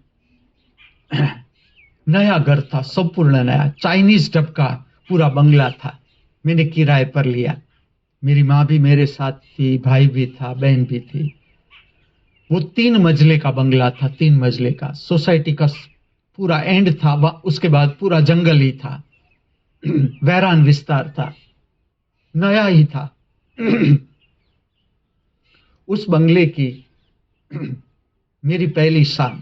Speaker 1: नया घर था, संपूर्ण नया, चाइनीज ढब का पूरा बंगला था। मैंने किराए पर लिया। मेरी माँ भी मेरे साथ थी, भाई भी था, बहन भी थी। वो 3 मंजिले का बंगला था, 3 मंजिले का। सोसाइटी का पूरा एंड था, उसके बाद पूरा जंगल ही था। वैरान विस्तार था, नया ही था। उस बंगले की मेरी पहली शाम।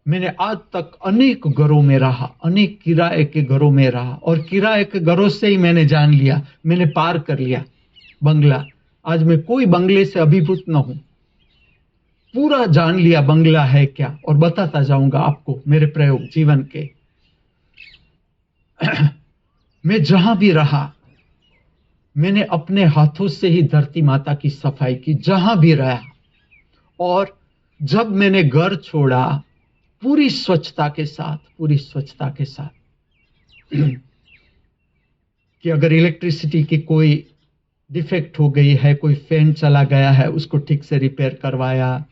Speaker 1: मैंने आज तक अनेक घरों में रहा, अनेक किराए के घरों में रहा, और किराए के घरों से ही मैंने जान लिया, मैंने पार कर लिया बंगला। आज मैं कोई बंगले से अभिभूत न हूं, पूरा जान लिया बंगला है क्या। और बताता जाऊंगा आपको मेरे प्रयोग जीवन के। मैं जहां भी रहा, मैंने अपने हाथों से ही धरती माता की सफाई की, जहां भी रहा। और जब मैंने घर छोड़ा, पूरी स्वच्छता के साथ, पूरी स्वच्छता के साथ कि अगर इलेक्ट्रिसिटी की कोई डिफेक्ट हो गई है, कोई फैन चला गया है, उसको ठीक से रिपेयर करवाया,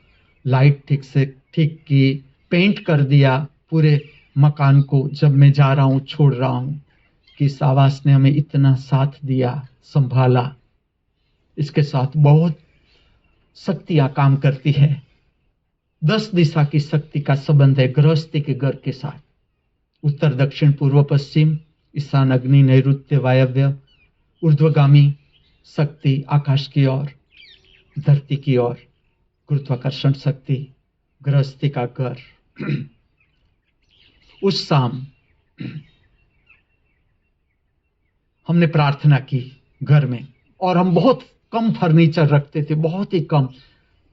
Speaker 1: लाइट ठीक से ठीक की, पेंट कर दिया पूरे मकान को। जब मैं जा रहा हूं, छोड़ रहा हूं, कि इस आवास ने हमें इतना साथ दिया, संभाला। इसके साथ बहुत शक्तियां काम करती है। 10 दिशा की शक्ति का संबंध है गृहस्थी के घर के साथ। उत्तर, दक्षिण, पूर्व, पश्चिम, ईशान, अग्नि, नैऋत्य, वायव्य, ऊर्ध्वगामी शक्ति आकाश की ओर, धरती की ओर, गुरुत्वाकर्षण शक्ति, गृहस्थी का घर। उस शाम हमने प्रार्थना की घर में, और हम बहुत कम फर्नीचर रखते थे, बहुत ही कम,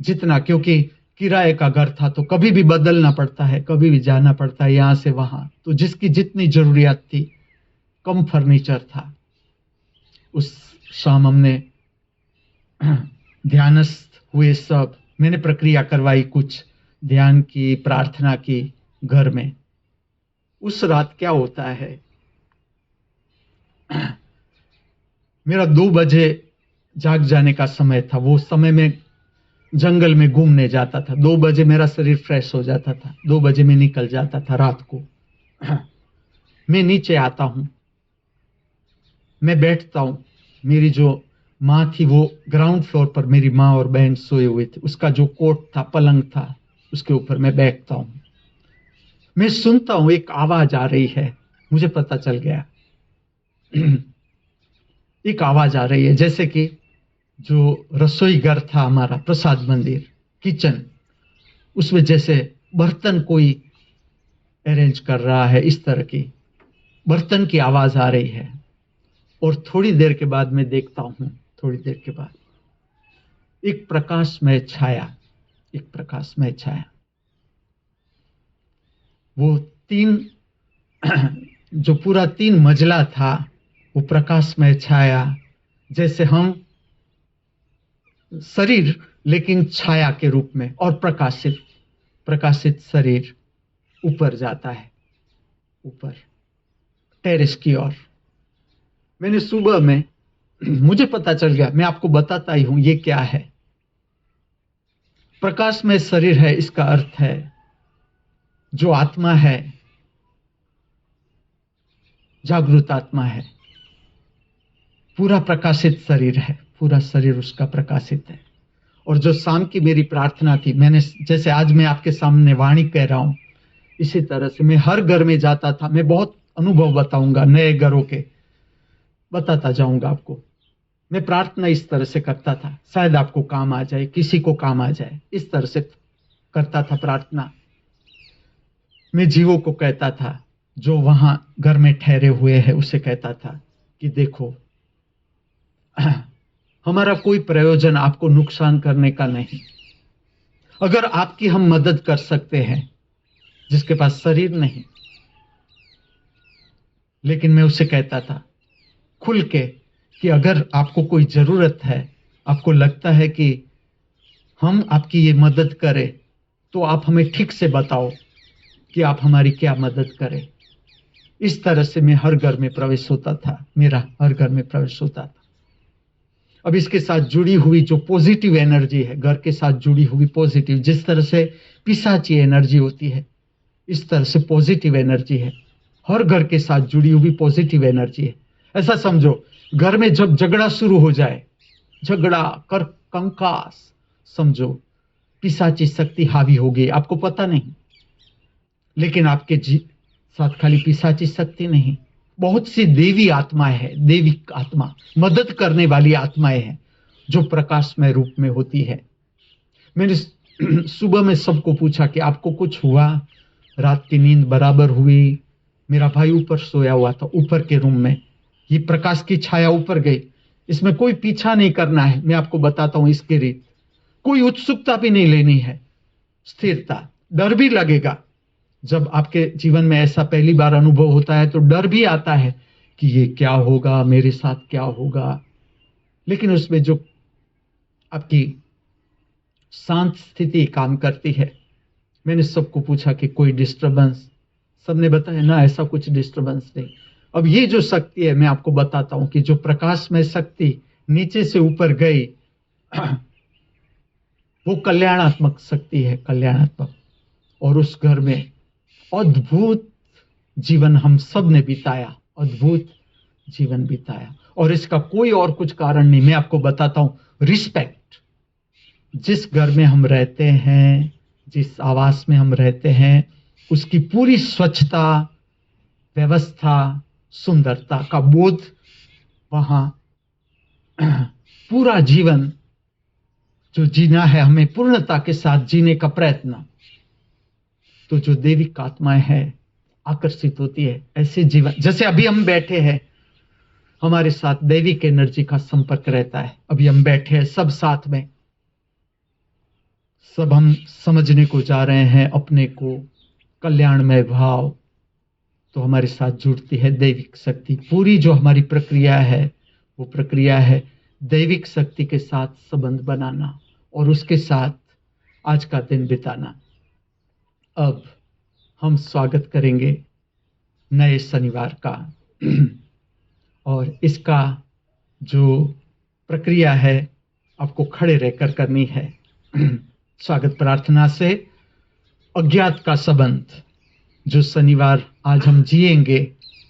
Speaker 1: जितना, क्योंकि किराए का घर था तो कभी भी बदलना पड़ता है, कभी भी जाना पड़ता है यहां से वहां। तो जिसकी जितनी जरूरियात थी, कम फर्नीचर था। उस शाम हमने ध्यानस्थ हुए सब। मैंने प्रक्रिया करवाई, कुछ ध्यान की, प्रार्थना की घर में। उस रात क्या होता है, मेरा 2 बजे जाग जाने का समय था। वो समय में जंगल में घूमने जाता था। 2 बजे मेरा शरीर फ्रेश हो जाता था, 2 बजे मैं निकल जाता था रात को। मैं नीचे आता हूं, मैं बैठता हूं। मेरी जो माँ थी वो ग्राउंड फ्लोर पर, मेरी माँ और बहन सोए हुए थे। उसका जो कोट था, पलंग था, उसके ऊपर मैं बैठता हूं। मैं सुनता हूं एक आवाज आ रही है। मुझे पता चल गया एक आवाज आ रही है, जैसे कि जो रसोई घर था हमारा, प्रसाद मंदिर, किचन, उसमें जैसे बर्तन कोई अरेंज कर रहा है, इस तरह की बर्तन की आवाज आ रही है। और थोड़ी देर के बाद मैं देखता हूं, थोड़ी देर के बाद एक प्रकाशमय छाया, एक प्रकाशमय छाया। वो 3 जो पूरा 3 मंजिला था, वो प्रकाशमय छाया, जैसे हम शरीर लेकिन छाया के रूप में, और प्रकाशित प्रकाशित शरीर ऊपर जाता है, ऊपर टेरेस की ओर। मैंने सुबह में मुझे पता चल गया, मैं आपको बताता ही हूं ये क्या है। प्रकाशमय शरीर है, इसका अर्थ है जो आत्मा है, जागृत आत्मा है, पूरा प्रकाशित शरीर है, पूरा शरीर उसका प्रकाशित है। और जो शाम की मेरी प्रार्थना थी, मैंने जैसे आज मैं आपके सामने वाणी कह रहा हूं, इसी तरह से मैं हर घर में जाता था। मैं बहुत अनुभव बताऊंगा, नए घरों के बताता जाऊंगा आपको। मैं प्रार्थना इस तरह से करता था, शायद आपको काम आ जाए, किसी को काम आ जाए, इस तरह से करता था प्रार्थना। मैं जीवों को कहता था, जो वहां घर में ठहरे हुए हैं, उसे कहता था कि देखो, हमारा कोई प्रयोजन आपको नुकसान करने का नहीं। अगर आपकी हम मदद कर सकते हैं, जिसके पास शरीर नहीं, लेकिन मैं उसे कहता था खुल के कि अगर आपको कोई जरूरत है, आपको लगता है कि हम आपकी ये मदद करें, तो आप हमें ठीक से बताओ कि आप हमारी क्या मदद करें। इस तरह से मैं हर घर में प्रवेश होता था, मेरा हर घर में प्रवेश होता था। अब इसके साथ जुड़ी हुई जो पॉजिटिव एनर्जी है, घर के साथ जुड़ी हुई पॉजिटिव, जिस तरह से पिशाची एनर्जी होती है, इस तरह से पॉजिटिव एनर्जी है, हर घर के साथ जुड़ी हुई पॉजिटिव एनर्जी है। ऐसा समझो, घर में जब झगड़ा शुरू हो जाए, झगड़ा कर कंकास, समझो पिशाची शक्ति हावी हो गई। आपको पता नहीं, लेकिन आपके साथ खाली पिशाची शक्ति नहीं, बहुत सी देवी आत्माएं हैं, देविक आत्मा, मदद करने वाली आत्माएं हैं, जो प्रकाशमय रूप में होती है। मैंने सुबह में सबको पूछा कि आपको कुछ हुआ, रात की नींद बराबर हुई? मेरा भाई ऊपर सोया हुआ था, ऊपर के रूम में, ये प्रकाश की छाया ऊपर गई। इसमें कोई पीछा नहीं करना है, मैं आपको बताता हूं इसकी रीत। कोई उत्सुकता भी नहीं लेनी है, स्थिरता। डर भी लगेगा, जब आपके जीवन में ऐसा पहली बार अनुभव होता है तो डर भी आता है कि ये क्या होगा, मेरे साथ क्या होगा। लेकिन उसमें जो आपकी शांत स्थिति काम करती है। मैंने सबको पूछा कि कोई डिस्टरबेंस? सबने बताया ना, ऐसा कुछ डिस्टरबेंस नहीं। अब ये जो शक्ति है, मैं आपको बताता हूं कि जो प्रकाश में शक्ति नीचे से ऊपर गई, वो कल्याणात्मक शक्ति है, कल्याणात्मक। और उस घर में अद्भुत जीवन हम सब ने बिताया, अद्भुत जीवन बिताया। और इसका कोई और कुछ कारण नहीं, मैं आपको बताता हूं, रिस्पेक्ट। जिस घर में हम रहते हैं, जिस आवास में हम रहते हैं, उसकी पूरी स्वच्छता, व्यवस्था, सुंदरता का बोध, वहां पूरा जीवन जो जीना है, हमें पूर्णता के साथ जीने का प्रयत्न, तो जो देविक आत्माएं है आकर्षित होती है ऐसे जीवन। जैसे अभी हम बैठे हैं, हमारे साथ दैविक एनर्जी का संपर्क रहता है। अभी हम बैठे हैं सब साथ में, सब हम समझने को जा रहे हैं अपने को, कल्याणमय भाव, तो हमारे साथ जुड़ती है दैविक शक्ति। पूरी जो हमारी प्रक्रिया है, वो प्रक्रिया है दैविक शक्ति के साथ संबंध बनाना और उसके साथ आज का दिन बिताना। अब हम स्वागत करेंगे नए शनिवार का, और इसका जो प्रक्रिया है आपको खड़े रहकर करनी है। स्वागत प्रार्थना से अज्ञात का संबंध, जो शनिवार आज हम जिएंगे,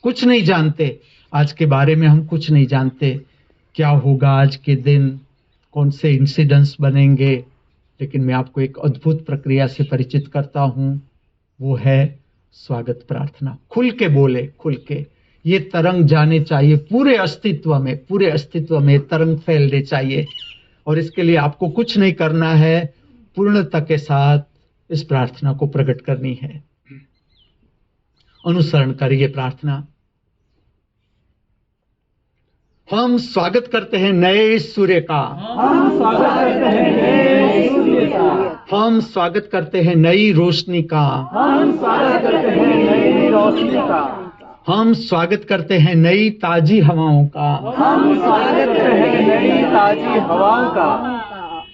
Speaker 1: कुछ नहीं जानते आज के बारे में, हम कुछ नहीं जानते क्या होगा आज के दिन, कौन से इंसिडेंट्स बनेंगे, लेकिन मैं आपको एक अद्भुत प्रक्रिया से परिचित करता हूं, वो है स्वागत प्रार्थना। खुल के बोले, खुल के। ये तरंग जाने चाहिए पूरे अस्तित्व में, पूरे अस्तित्व में तरंग फैलने चाहिए। और इसके लिए आपको कुछ नहीं करना है, पूर्णता के साथ इस प्रार्थना को प्रकट करनी है। अनुसरण करिए प्रार्थना। हम स्वागत करते हैं नए सूर्य का,
Speaker 2: हम स्वागत करते हैं नए सूर्य का,
Speaker 1: हम स्वागत करते हैं नई रोशनी का,
Speaker 2: हम स्वागत करते हैं नई रोशनी का,
Speaker 1: हम स्वागत करते हैं नई ताजी हवाओं का,
Speaker 2: हम स्वागत करते हैं नई ताजी हवाओं का,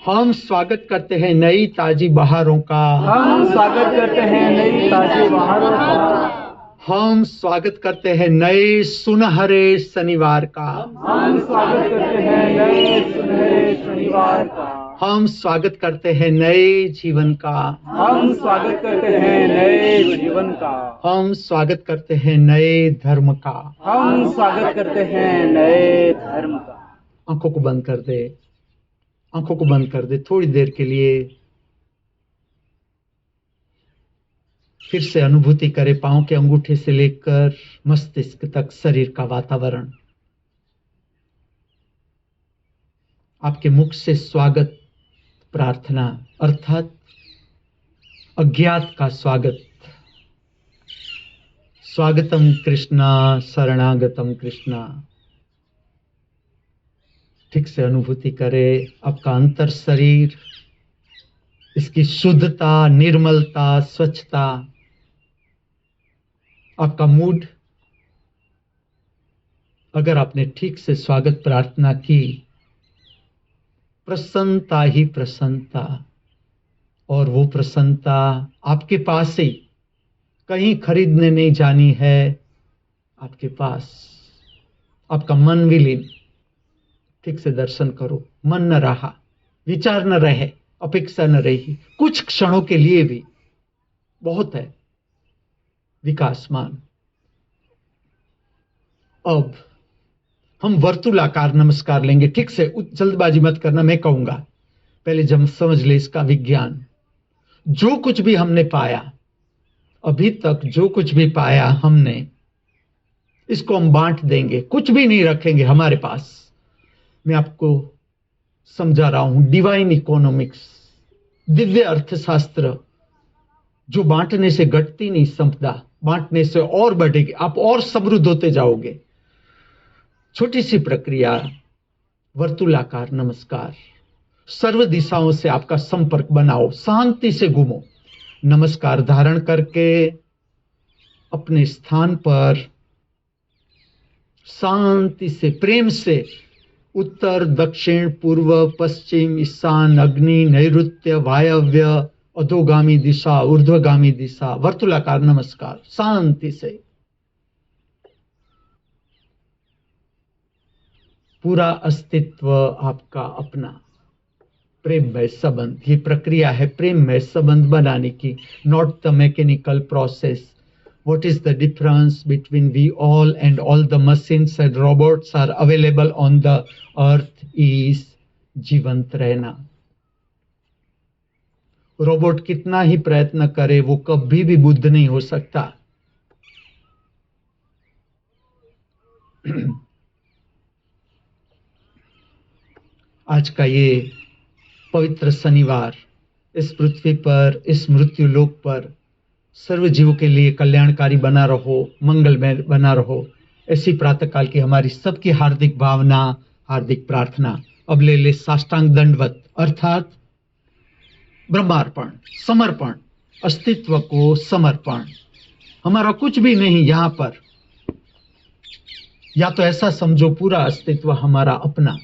Speaker 1: हम स्वागत करते हैं नई ताजी बहारों का,
Speaker 2: हम स्वागत करते हैं नई ताजी बहारों का,
Speaker 1: हम स्वागत करते हैं नए सुनहरे शनिवार का,
Speaker 2: हम स्वागत करते हैं नए सुनहरे शनिवार का,
Speaker 1: हम स्वागत करते हैं नए जीवन का,
Speaker 2: हम स्वागत करते हैं नए जीवन का,
Speaker 1: हम स्वागत करते हैं नए धर्म का।
Speaker 2: हम स्वागत करते हैं नए धर्म का।
Speaker 1: आंखों को बंद कर दे, आंखों को बंद कर दे थोड़ी देर के लिए। फिर से अनुभूति करे पांव के अंगूठे से लेकर मस्तिष्क तक शरीर का वातावरण। आपके मुख से स्वागत प्रार्थना, अर्थात अज्ञात का स्वागत, स्वागतम कृष्णा, शरणागतम कृष्णा। ठीक से अनुभूति करें आपका अंतर शरीर, इसकी शुद्धता, निर्मलता, स्वच्छता, आपका मूड। अगर आपने ठीक से स्वागत प्रार्थना की, प्रसन्नता ही प्रसन्नता, और वो प्रसन्नता आपके पास ही, कहीं खरीदने नहीं जानी है, आपके पास। आपका मन विलीन, ठीक से दर्शन करो। मन न रहा, विचार न रहे, अपेक्षा न रही, कुछ क्षणों के लिए भी बहुत है विकासमान। अब हम वर्तुलाकार नमस्कार लेंगे। ठीक से जल्दबाजी मत करना, मैं कहूंगा पहले जब समझ ले इसका विज्ञान। जो कुछ भी हमने पाया अभी तक, जो कुछ भी पाया हमने, इसको हम बांट देंगे, कुछ भी नहीं रखेंगे हमारे पास। मैं आपको समझा रहा हूं डिवाइन इकोनॉमिक्स, दिव्य अर्थशास्त्र, जो बांटने से घटती नहीं संपदा, बांटने से और बढ़ेगी, आप और समृद्ध होते जाओगे। छोटी सी प्रक्रिया, वर्तुलाकार नमस्कार। सर्व दिशाओं से आपका संपर्क बनाओ, शांति से घूमो। नमस्कार धारण करके अपने स्थान पर शांति से, प्रेम से उत्तर, दक्षिण, पूर्व, पश्चिम, ईशान, अग्नि, नैऋत्य, वायव्य, अधोगामी दिशा, ऊर्ध्वगामी दिशा, वर्तुलाकार नमस्कार शांति से। पूरा अस्तित्व आपका अपना प्रेममय संबंध। ये प्रक्रिया है प्रेममय संबंध बनाने की, not the mechanical process. What is the difference between we all and all the machines and robots are available on the earth is जीवंत रहना। रोबोट कितना ही प्रयत्न करे, वो कभी भी बुद्ध नहीं हो सकता। आज का ये पवित्र शनिवार इस पृथ्वी पर, इस मृत्यु लोक पर सर्व जीवों के लिए कल्याणकारी बना रहो, मंगलमय बना रहो, ऐसी प्रातःकाल की हमारी सबकी हार्दिक भावना, हार्दिक प्रार्थना। अब ले ले साष्टांग दंडवत, अर्थात ब्रह्मार्पण, समर्पण, अस्तित्व को समर्पण। हमारा कुछ भी नहीं यहां पर, या तो ऐसा समझो पूरा अस्तित्व हमारा अपना।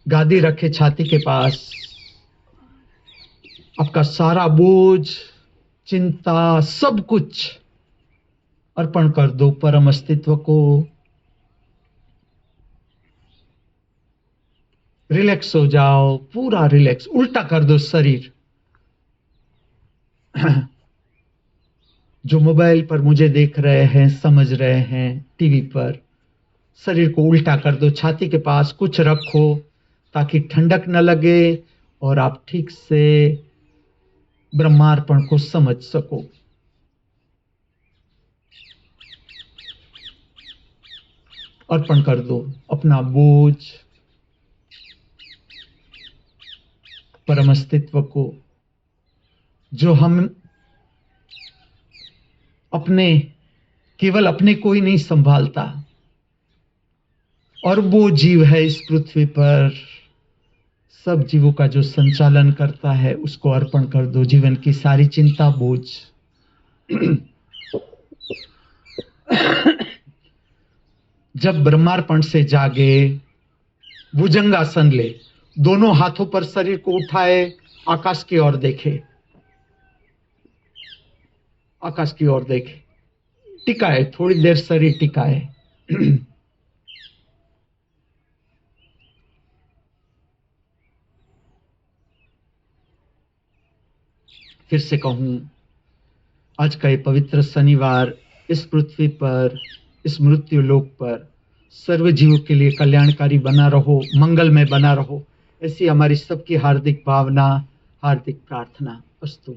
Speaker 1: गादी रखे छाती के पास, आपका सारा बोझ, चिंता, सब कुछ अर्पण कर दो परम अस्तित्व को। रिलैक्स हो जाओ, पूरा रिलैक्स, उल्टा कर दो शरीर। जो मोबाइल पर मुझे देख रहे हैं, समझ रहे हैं, टीवी पर, शरीर को उल्टा कर दो, छाती के पास कुछ रखो ताकि ठंडक न लगे और आप ठीक से ब्रह्मार्पण को समझ सको। अर्पण कर दो अपना बोझ परम अस्तित्व को, जो हम अपने, केवल अपने को ही नहीं संभालता, और वो जीव है इस पृथ्वी पर, सब जीवों का जो संचालन करता है, उसको अर्पण कर दो जीवन की सारी चिंता, बोझ। जब ब्रह्मार्पण से जागे, भुजंगासन ले, दोनों हाथों पर शरीर को उठाए, आकाश की ओर देखे, आकाश की ओर देखे, टिकाए, थोड़ी देर शरीर टिकाए। फिर से कहूं, आज का ये पवित्र शनिवार इस पृथ्वी पर, इस मृत्यु लोक पर सर्व जीवों के लिए कल्याणकारी बना रहो, मंगलमय बना रहो, ऐसी हमारी सबकी हार्दिक भावना, हार्दिक प्रार्थना। अस्तु।